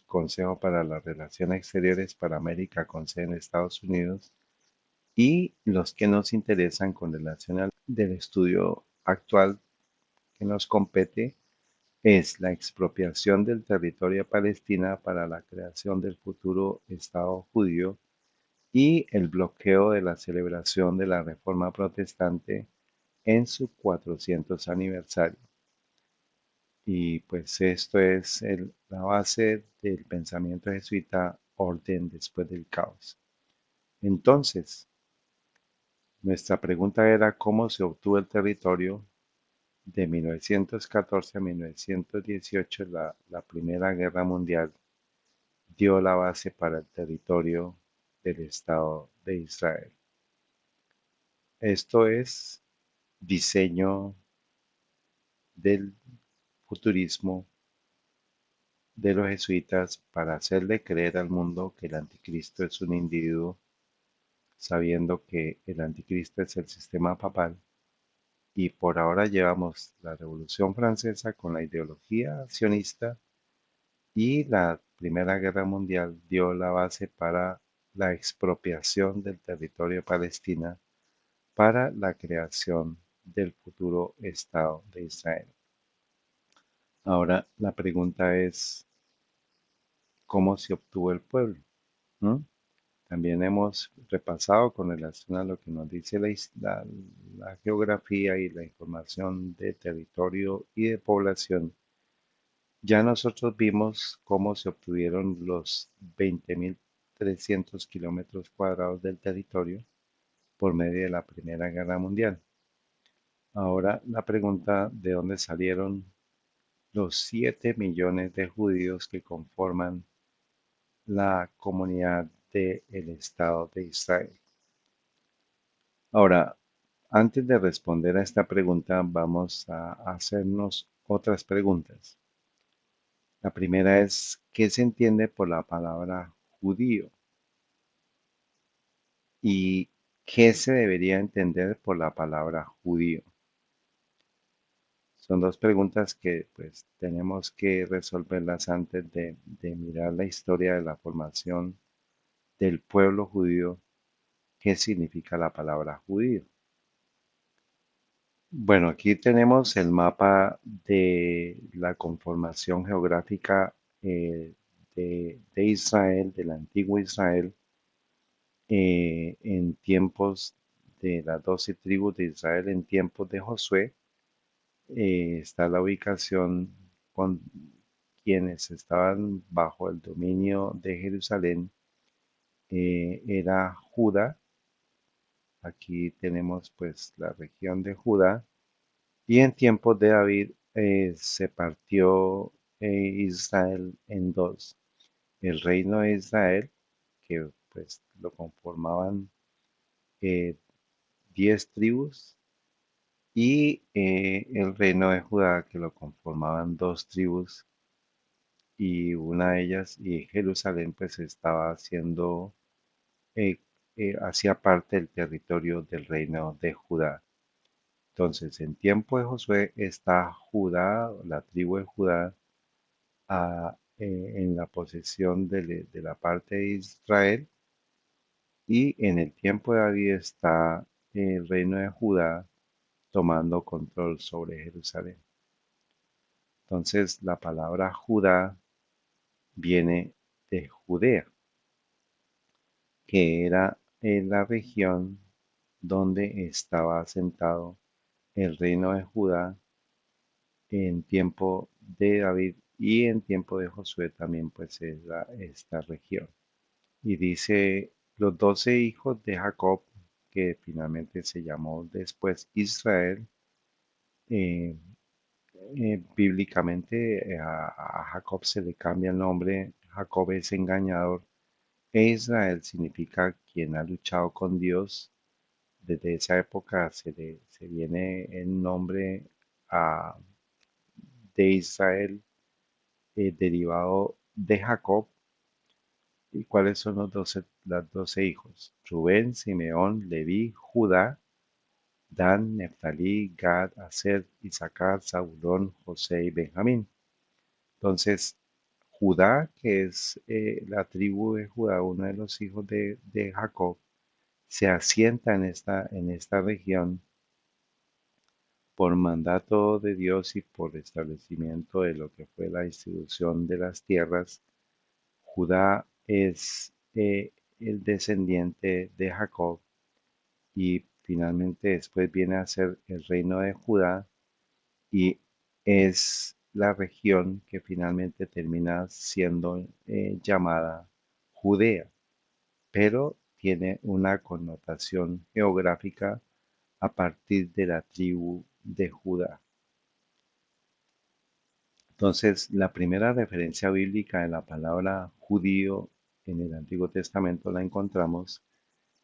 Consejo para las Relaciones Exteriores para América con sede en Estados Unidos, y los que nos interesan con relación al del estudio actual que nos compete es la expropiación del territorio de Palestina para la creación del futuro Estado judío y el bloqueo de la celebración de la Reforma Protestante en su 400 aniversario. Y pues esto es la base del pensamiento jesuita, orden después del caos. Entonces, nuestra pregunta era cómo se obtuvo el territorio de 1914 a 1918, la Primera Guerra Mundial dio la base para el territorio del Estado de Israel. Esto es diseño del futurismo de los jesuitas para hacerle creer al mundo que el anticristo es un individuo, sabiendo que el anticristo es el sistema papal. Y por ahora llevamos la Revolución Francesa con la ideología sionista y la Primera Guerra Mundial dio la base para la expropiación del territorio de Palestina para la creación del futuro Estado de Israel. Ahora la pregunta es, ¿cómo se obtuvo el pueblo? ¿Mm? También hemos repasado con relación a lo que nos dice la geografía y la información de territorio y de población. Ya nosotros vimos cómo se obtuvieron los 20.300 kilómetros cuadrados del territorio por medio de la Primera Guerra Mundial. Ahora la pregunta, ¿de dónde salieron los 7 millones de judíos que conforman la comunidad del Estado de Israel? Ahora, antes de responder a esta pregunta, vamos a hacernos otras preguntas. La primera es, ¿qué se entiende por la palabra judío? ¿Y qué se debería entender por la palabra judío? Son dos preguntas que pues tenemos que resolverlas antes de mirar la historia de la formación del pueblo judío. ¿Qué significa la palabra judío? Bueno, aquí tenemos el mapa de la conformación geográfica de Israel, del antiguo Israel, en tiempos de las 12 tribus de Israel, en tiempos de Josué. Está la ubicación con quienes estaban bajo el dominio de Jerusalén. Era Judá. Aquí tenemos pues la región de Judá. Y en tiempos de David se partió Israel en dos. El reino de Israel, que pues lo conformaban eh, 10 tribus, y el reino de Judá, que lo conformaban dos tribus, y una de ellas, y Jerusalén, pues estaba haciendo, eh, hacía parte del territorio del reino de Judá. Entonces, en tiempo de Josué está Judá, la tribu de Judá, en la posesión de la parte de Israel, y en el tiempo de David está el reino de Judá tomando control sobre Jerusalén. Entonces, la palabra Judá viene de Judea, que era en la región donde estaba asentado el reino de Judá en tiempo de David, y en tiempo de Josué también pues era esta región. Y dice los 12 hijos de Jacob, que finalmente se llamó después Israel. eh, Bíblicamente a Jacob se le cambia el nombre. Jacob es engañador e Israel significa quien ha luchado con Dios. Desde esa época se viene el nombre a, de Israel, derivado de Jacob. ¿Y cuáles son los 12 hijos? Rubén, Simeón, Leví, Judá, Dan, Neftalí, Gad, Aser, Isaacar, Zabulón, José y Benjamín. Entonces, Judá, que es la tribu de Judá, uno de los hijos de Jacob, se asienta en esta región por mandato de Dios y por establecimiento de lo que fue la distribución de las tierras. Judá es el descendiente de Jacob, y finalmente después viene a ser el reino de Judá, y es la región que finalmente termina siendo llamada Judea, pero tiene una connotación geográfica a partir de la tribu de Judá. Entonces, la primera referencia bíblica de la palabra judío en el Antiguo Testamento la encontramos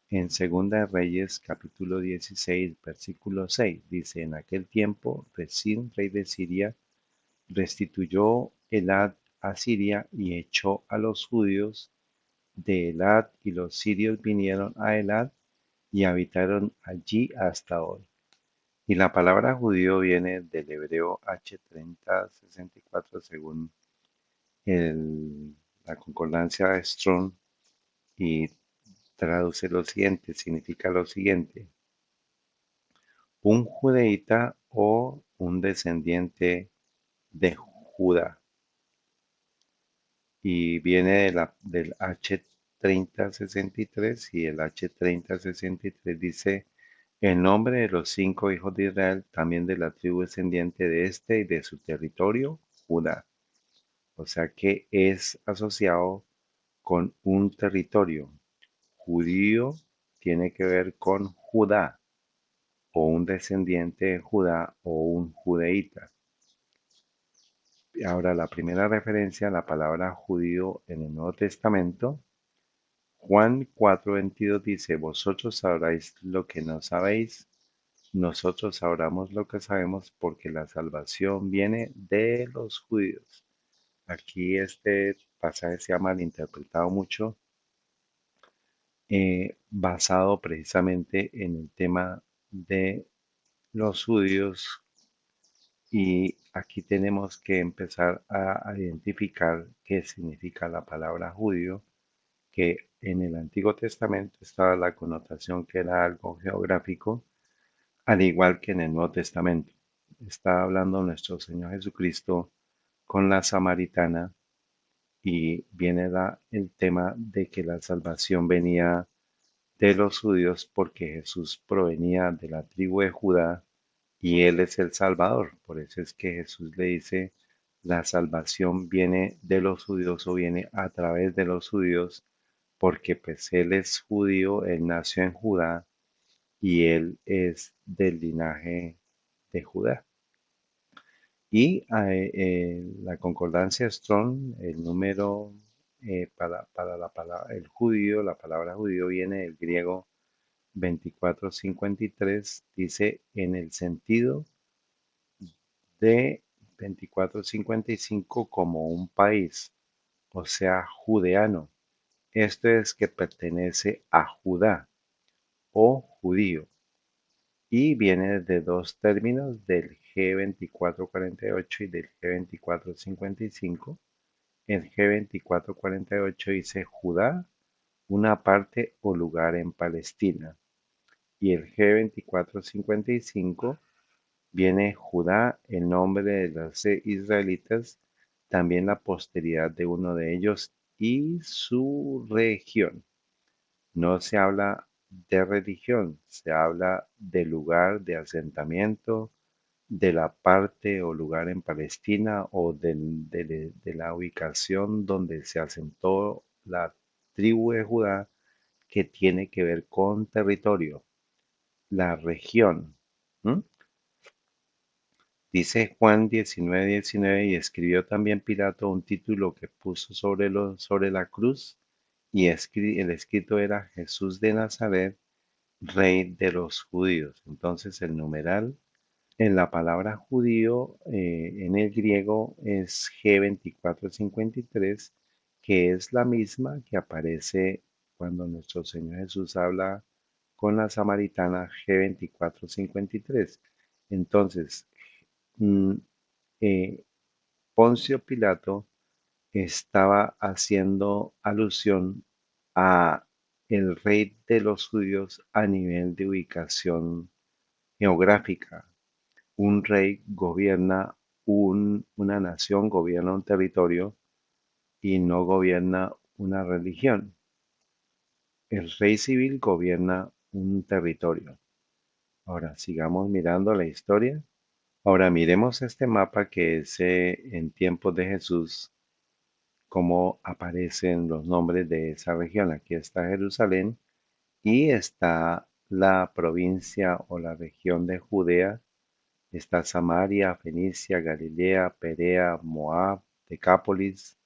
en Segunda de Reyes, capítulo 16, versículo 6. Dice, en aquel tiempo, Resín, rey de Siria, restituyó Elad a Siria y echó a los judíos de Elad, y los sirios vinieron a Elad y habitaron allí hasta hoy. Y la palabra judío viene del hebreo H3064 según la concordancia de Strong, y traduce lo siguiente, significa lo siguiente: un judeíta o un descendiente de Judá. Y viene del H3063, y el H3063 dice: el nombre de los 5 hijos de Israel, también de la tribu descendiente de este y de su territorio, Judá. O sea que es asociado con un territorio. Judío tiene que ver con Judá, o un descendiente de Judá, o un judeíta. Ahora, la primera referencia a la palabra judío en el Nuevo Testamento, Juan 4:22 dice: vosotros sabréis lo que no sabéis, nosotros sabremos lo que sabemos, porque la salvación viene de los judíos. Aquí este pasaje se ha malinterpretado mucho, basado precisamente en el tema de los judíos, y aquí tenemos que empezar a identificar qué significa la palabra judío, que en el Antiguo Testamento estaba la connotación que era algo geográfico, al igual que en el Nuevo Testamento. Está hablando nuestro Señor Jesucristo con la samaritana, y viene el tema de que la salvación venía de los judíos porque Jesús provenía de la tribu de Judá y Él es el Salvador. Por eso es que Jesús le dice, la salvación viene de los judíos, o viene a través de los judíos, porque pues Él es judío, Él nació en Judá y Él es del linaje de Judá. Y la concordancia Strong, el número para la palabra, el judío, la palabra judío viene del griego 2453, dice en el sentido de 2455 como un país, o sea, judeano. Esto es que pertenece a Judá o judío, y viene de dos términos, del G2448 y del G2455. El G2448 dice Judá, una parte o lugar en Palestina. Y el G2455 viene Judá, el nombre de los israelitas, también la posteridad de uno de ellos y su región. No se habla de religión, se habla de lugar de asentamiento, de la parte o lugar en Palestina, o de la ubicación donde se asentó la tribu de Judá, que tiene que ver con territorio, la región. ¿Mm? Dice Juan 19:19, y escribió también Pilato un título que puso sobre la cruz, y el escrito era: Jesús de Nazaret, Rey de los judíos. Entonces el numeral en la palabra judío en el griego es G2453, que es la misma que aparece cuando nuestro Señor Jesús habla con la samaritana, G2453. Entonces, mm, eh, Poncio Pilato estaba haciendo alusión a el rey de los judíos a nivel de ubicación geográfica. Un rey gobierna una nación, gobierna un territorio, y no gobierna una religión. El rey civil gobierna un territorio. Ahora sigamos mirando la historia. Ahora miremos este mapa que es en tiempos de Jesús, cómo aparecen los nombres de esa región. Aquí está Jerusalén y está la provincia o la región de Judea. Está Samaria, Fenicia, Galilea, Perea, Moab, Decápolis,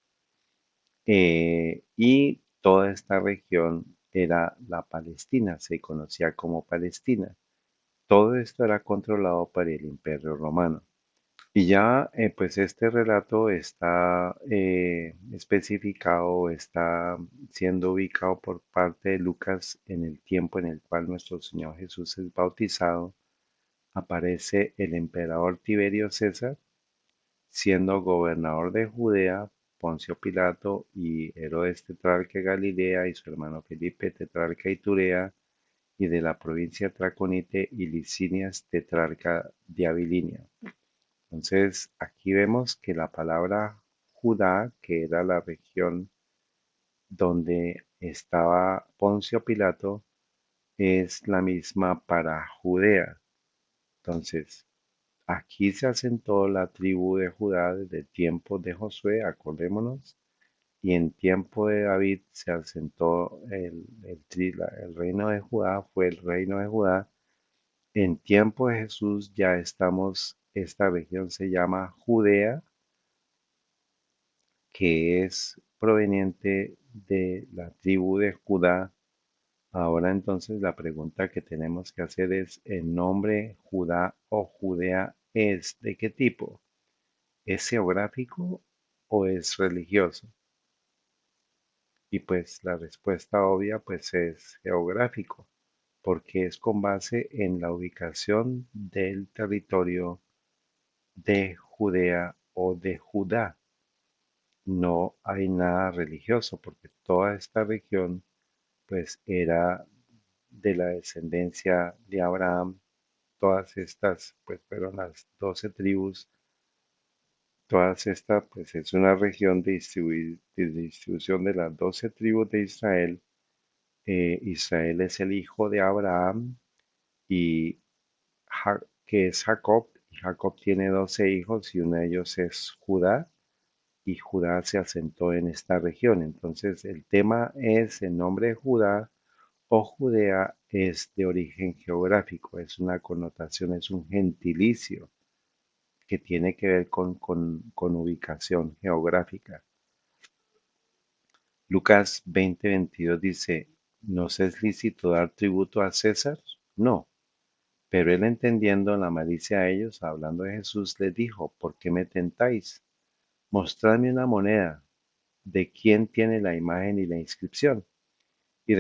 y toda esta región era la Palestina, se conocía como Palestina. Todo esto era controlado por el Imperio Romano. Y ya, pues este relato está especificado, está siendo ubicado por parte de Lucas en el tiempo en el cual nuestro Señor Jesús es bautizado. Aparece el emperador Tiberio César siendo gobernador de Judea, Poncio Pilato y Herodes tetrarca de Galilea y su hermano Felipe tetrarca de Iturea y de la provincia Traconite y Licinias tetrarca de Abilinia. Entonces, aquí vemos que la palabra Judá, que era la región donde estaba Poncio Pilato, es la misma para Judea. Entonces, aquí se asentó la tribu de Judá desde el tiempo de Josué, acordémonos, y en tiempo de David se asentó el reino de Judá, fue el reino de Judá. En tiempo de Jesús ya estamos, esta región se llama Judea, que es proveniente de la tribu de Judá. Ahora entonces la pregunta que tenemos que hacer es, ¿el nombre Judá o Judea es de qué tipo? ¿Es geográfico o es religioso? Y pues la respuesta obvia pues es geográfico, porque es con base en la ubicación del territorio de Judea o de Judá. No hay nada religioso, porque toda esta región pues era de la descendencia de Abraham. Todas estas pues fueron las 12 tribus. Todas estas pues es una región de distribución de las 12 tribus de Israel. Israel es el hijo de Abraham y que es Jacob. Y Jacob tiene 12 hijos y uno de ellos es Judá. Y Judá se asentó en esta región. Entonces el tema es el nombre de Judá o Judea es de origen geográfico, es una connotación, es un gentilicio que tiene que ver con ubicación geográfica. Lucas 20:22 dice, ¿nos es lícito dar tributo a César? No. Pero él entendiendo la malicia de ellos, hablando de Jesús, les dijo, ¿por qué me tentáis? Mostradme una moneda. ¿De quién tiene la imagen y la inscripción? Y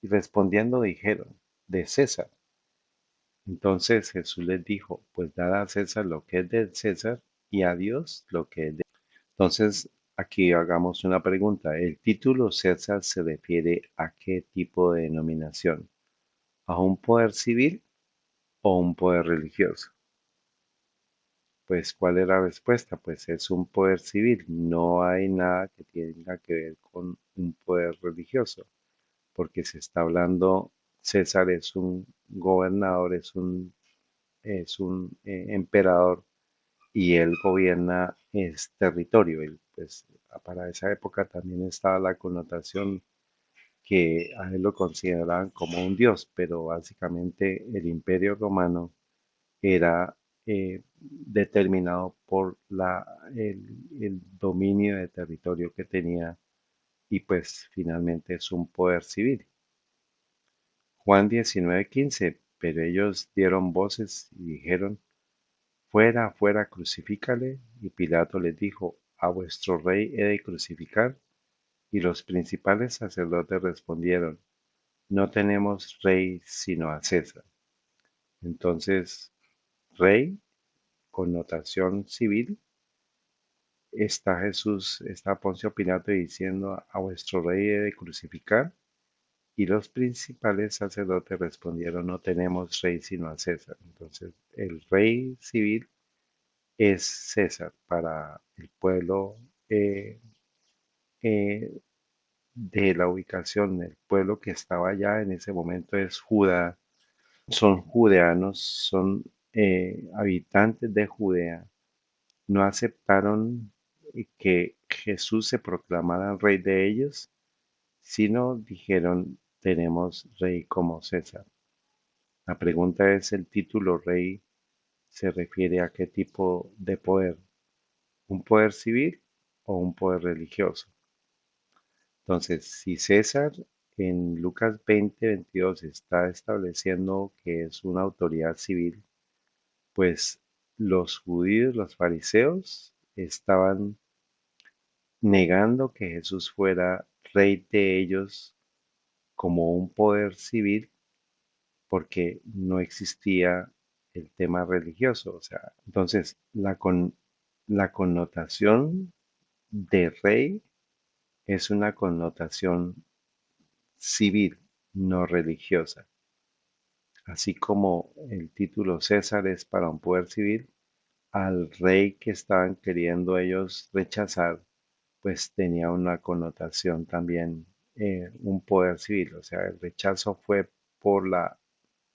y respondiendo dijeron, de César. Entonces Jesús les dijo, pues dad a César lo que es de César y a Dios lo que es de. Entonces aquí hagamos una pregunta. ¿El título César se refiere a qué tipo de denominación? ¿A un poder civil o un poder religioso? Pues, ¿cuál es la respuesta? Pues es un poder civil. No hay nada que tenga que ver con un poder religioso, porque se está hablando, César es un gobernador, es un emperador y él gobierna es territorio. Él, pues, para esa época también estaba la connotación que a él lo consideraban como un dios, pero básicamente el imperio romano era determinado por el dominio de territorio que tenía y pues finalmente es un poder civil. Juan 19:15, pero ellos dieron voces y dijeron, fuera, fuera, crucifícale. Y Pilato les dijo, a vuestro rey he de crucificar. Y los principales sacerdotes respondieron, no tenemos rey sino a César. Entonces, rey, connotación civil, está Jesús, está Poncio Pilato diciendo, a vuestro rey he de crucificar. Y los principales sacerdotes respondieron, no tenemos rey sino a César. Entonces, el rey civil es César para el pueblo eh, eh, de la ubicación. El pueblo que estaba allá en ese momento es Judá, son judeanos, son habitantes de Judea no aceptaron que Jesús se proclamara rey de ellos, sino dijeron, tenemos rey como César. La pregunta es, ¿el título rey se refiere a qué tipo de poder? ¿Un poder civil o un poder religioso? Entonces, si César en Lucas 20:22 está estableciendo que es una autoridad civil, pues los judíos, los fariseos, estaban negando que Jesús fuera rey de ellos como un poder civil porque no existía el tema religioso. O sea, entonces la connotación de rey es una connotación civil, no religiosa. Así como el título César es para un poder civil, al rey que estaban queriendo ellos rechazar, pues tenía una connotación también, un poder civil. O sea, el rechazo fue por la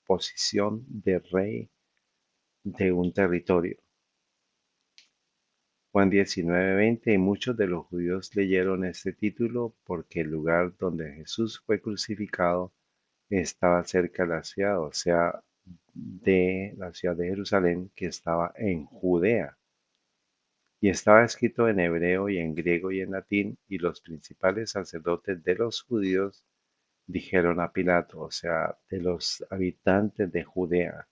posición de rey de un territorio. Juan 19:20, y muchos de los judíos leyeron este título porque el lugar donde Jesús fue crucificado estaba cerca de la ciudad, o sea, de la ciudad de Jerusalén, que estaba en Judea. Y estaba escrito en hebreo y en griego y en latín, y los principales sacerdotes de los judíos dijeron a Pilato, o sea, de los habitantes de Judea,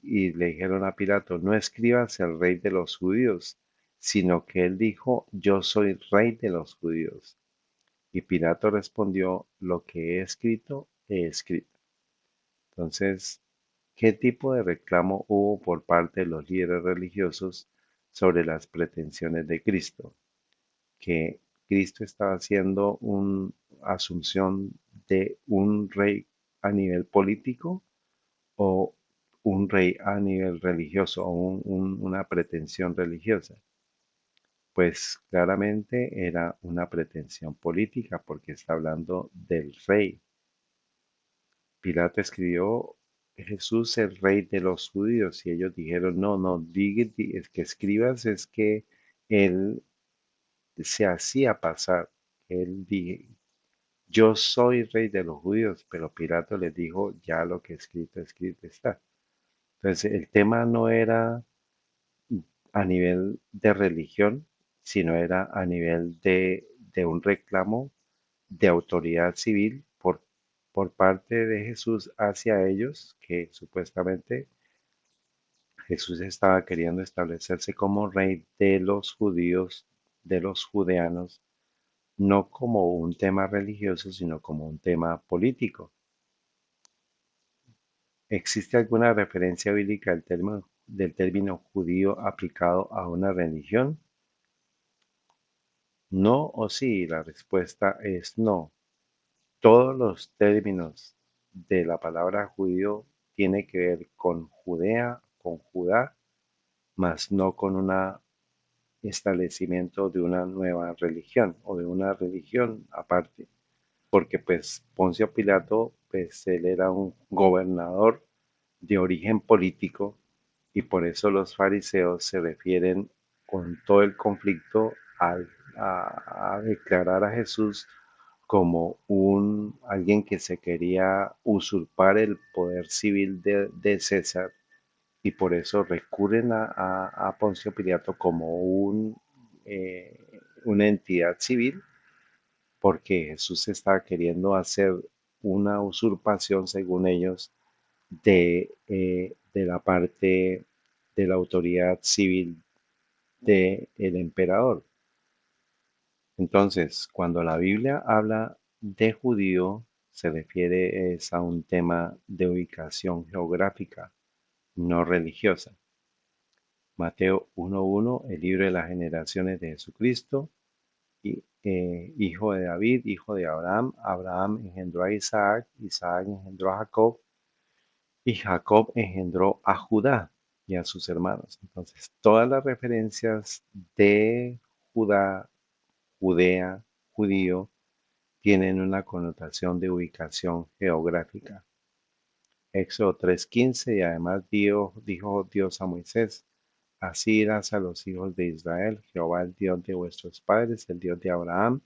y le dijeron a Pilato, no escribas el rey de los judíos, sino que él dijo, yo soy rey de los judíos. Y Pilato respondió, lo que he escrito, he escrito. Entonces, ¿qué tipo de reclamo hubo por parte de los líderes religiosos sobre las pretensiones de Cristo? Que Cristo estaba haciendo una asunción de un rey a nivel político o un rey a nivel religioso o una pretensión religiosa. Pues claramente era una pretensión política porque está hablando del rey. Pilato escribió, Jesús el rey de los judíos, y ellos dijeron, no, no, es que escribas es que él se hacía pasar, él dije, yo soy rey de los judíos, pero Pilato les dijo, ya lo que escrito está. Entonces el tema no era a nivel de religión, sino era a nivel de un reclamo de autoridad civil por parte de Jesús hacia ellos, que supuestamente Jesús estaba queriendo establecerse como rey de los judíos, de los judeanos, no como un tema religioso, sino como un tema político. ¿Existe alguna referencia bíblica del término judío aplicado a una religión? No o sí, la respuesta es no. Todos los términos de la palabra judío tienen que ver con Judea, con Judá, mas no con un establecimiento de una nueva religión o de una religión aparte, porque pues Poncio Pilato, pues él era un gobernador de origen político y por eso los fariseos se refieren con todo el conflicto a declarar a Jesús como alguien que se quería usurpar el poder civil de César y por eso recurren a Poncio Pilato como eh, una entidad civil porque Jesús estaba queriendo hacer una usurpación, según ellos, de la parte de la autoridad civil del emperador. Entonces, cuando la Biblia habla de judío, se refiere es a un tema de ubicación geográfica, no religiosa. Mateo 1:1, el libro de las generaciones de Jesucristo, hijo de David, hijo de Abraham. Abraham engendró a Isaac, Isaac engendró a Jacob, y Jacob engendró a Judá y a sus hermanos. Entonces, todas las referencias de Judá, Judea, judío, tienen una connotación de ubicación geográfica. Éxodo 3:15, y además dijo Dios a Moisés, así dirás a los hijos de Israel, Jehová el Dios de vuestros padres, el Dios de Abraham,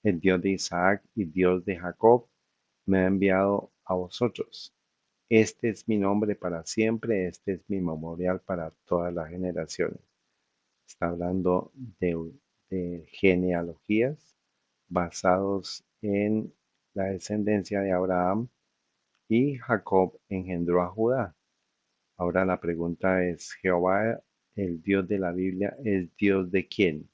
el Dios de Isaac y Dios de Jacob, me ha enviado a vosotros. Este es mi nombre para siempre, este es mi memorial para todas las generaciones. Está hablando de genealogías basados en la descendencia de Abraham, y Jacob engendró a Judá. Ahora la pregunta es, ¿Jehová, el Dios de la Biblia, es Dios de quién?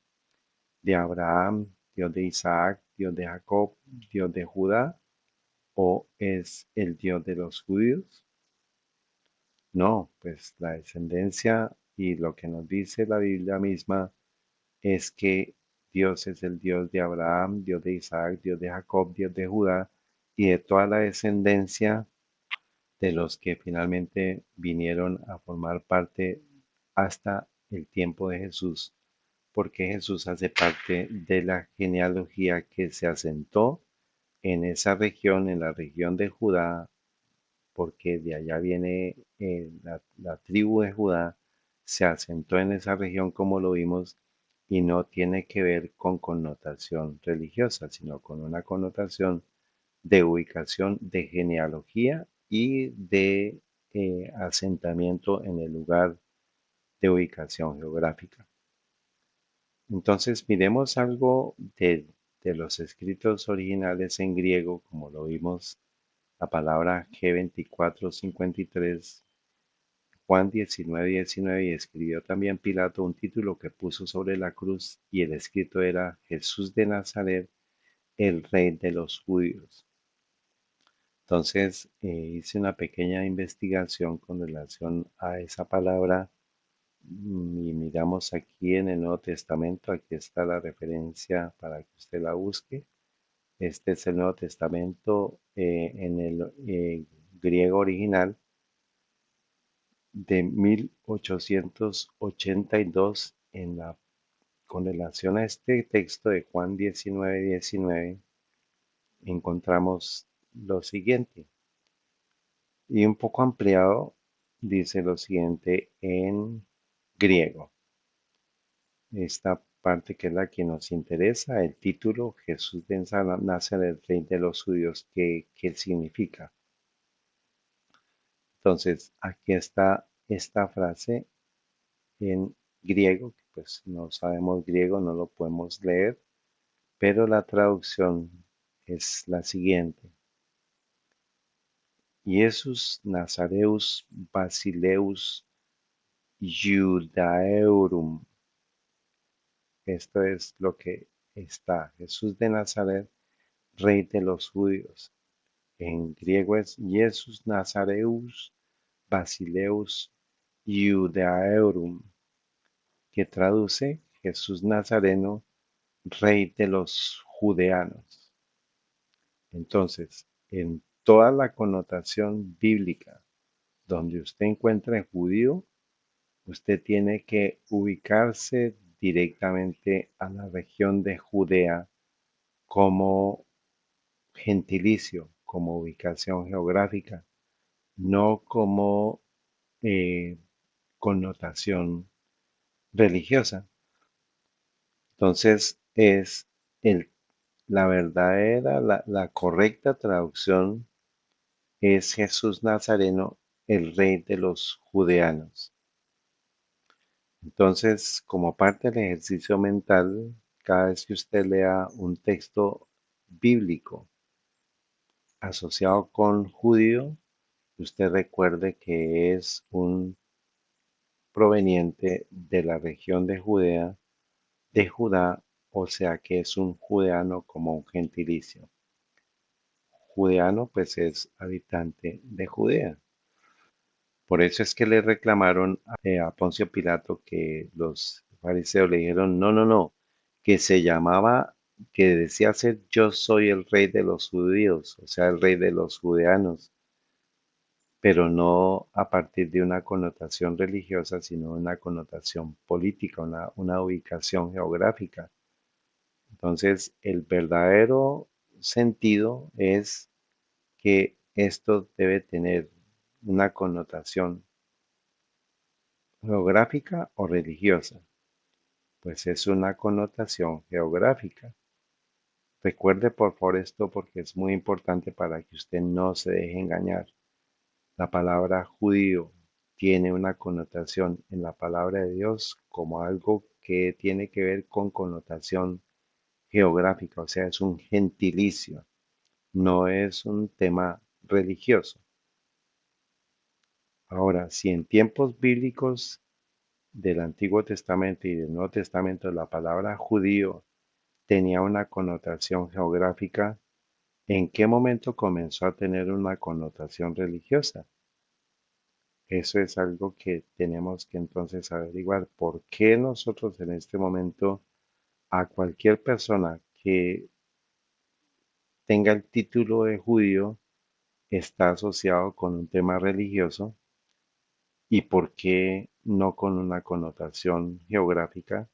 ¿De Abraham, Dios de Isaac, Dios de Jacob, Dios de Judá? ¿O es el Dios de los judíos? No, pues la descendencia y lo que nos dice la Biblia misma es que Dios es el Dios de Abraham, Dios de Isaac, Dios de Jacob, Dios de Judá y de toda la descendencia de los que finalmente vinieron a formar parte hasta el tiempo de Jesús, porque Jesús hace parte de la genealogía que se asentó en esa región, en la región de Judá, porque de allá viene la tribu de Judá, se asentó en esa región como lo vimos y no tiene que ver con connotación religiosa, sino con una connotación de ubicación, de genealogía y de asentamiento en el lugar de ubicación geográfica. Entonces, miremos algo de los escritos originales en griego, como lo vimos, la palabra G2453, Juan 19:19, y escribió también Pilato un título que puso sobre la cruz, y el escrito era Jesús de Nazaret, el Rey de los Judíos. Entonces, hice una pequeña investigación con relación a esa palabra, y miramos aquí en el Nuevo Testamento, aquí está la referencia para que usted la busque. Este es el Nuevo Testamento en el griego original de 1882. Con relación a este texto de Juan 19:19, encontramos lo siguiente. Y un poco ampliado, dice lo siguiente en griego. Esta parte que es la que nos interesa, el título Jesús de Nazaret, Rey de los Judíos, ¿qué significa? Entonces, aquí está esta frase en griego, que pues no sabemos griego, no lo podemos leer, pero la traducción es la siguiente. Iesus Nazareus Basileus Judaeorum. Esto es lo que está. Jesús de Nazaret, Rey de los Judíos. En griego es Iesus Nazareus Basileus Judaeorum, que traduce Jesús Nazareno, Rey de los Judeanos. Entonces, en toda la connotación bíblica donde usted encuentre judío, usted tiene que ubicarse directamente a la región de Judea como gentilicio, como ubicación geográfica, no como eh, connotación religiosa. Entonces es el, la verdadera, la correcta traducción es Jesús Nazareno, el Rey de los Judeanos. Entonces, como parte del ejercicio mental, cada vez que usted lea un texto bíblico asociado con judío, usted recuerde que es un proveniente de la región de Judea, de Judá, o sea que es un judeano como un gentilicio. Judeano pues es habitante de Judea. Por eso es que le reclamaron a Poncio Pilato, que los fariseos le dijeron, no, no, no, que se llamaba, que decía ser yo soy el rey de los judíos, o sea, el rey de los judeanos, pero no a partir de una connotación religiosa, sino una connotación política, una ubicación geográfica. Entonces, el verdadero sentido es que esto debe tener una connotación geográfica o religiosa. Pues es una connotación geográfica. Recuerde por favor esto porque es muy importante para que usted no se deje engañar. La palabra judío tiene una connotación en la palabra de Dios como algo que tiene que ver con connotación geográfica, o sea, es un gentilicio, no es un tema religioso. Ahora, si en tiempos bíblicos del Antiguo Testamento y del Nuevo Testamento la palabra judío tenía una connotación geográfica, ¿en qué momento comenzó a tener una connotación religiosa? Eso es algo que tenemos que entonces averiguar. ¿Por qué nosotros en este momento a cualquier persona que tenga el título de judío está asociado con un tema religioso y por qué no con una connotación geográfica?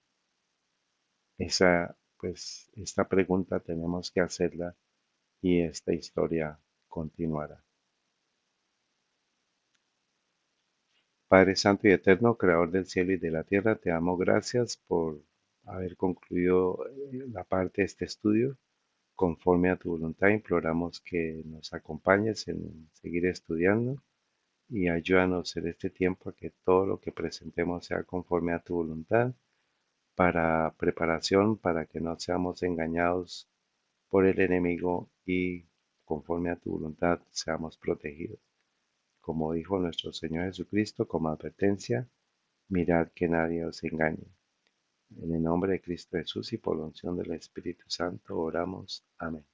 Esta pregunta tenemos que hacerla y esta historia continuará. Padre Santo y Eterno, Creador del cielo y de la tierra, te damos gracias por haber concluido la parte de este estudio. Conforme a tu voluntad, imploramos que nos acompañes en seguir estudiando y ayúdanos en este tiempo a que todo lo que presentemos sea conforme a tu voluntad, para preparación, para que no seamos engañados por el enemigo y conforme a tu voluntad seamos protegidos. Como dijo nuestro Señor Jesucristo como advertencia, mirad que nadie os engañe. En el nombre de Cristo Jesús y por la unción del Espíritu Santo oramos. Amén.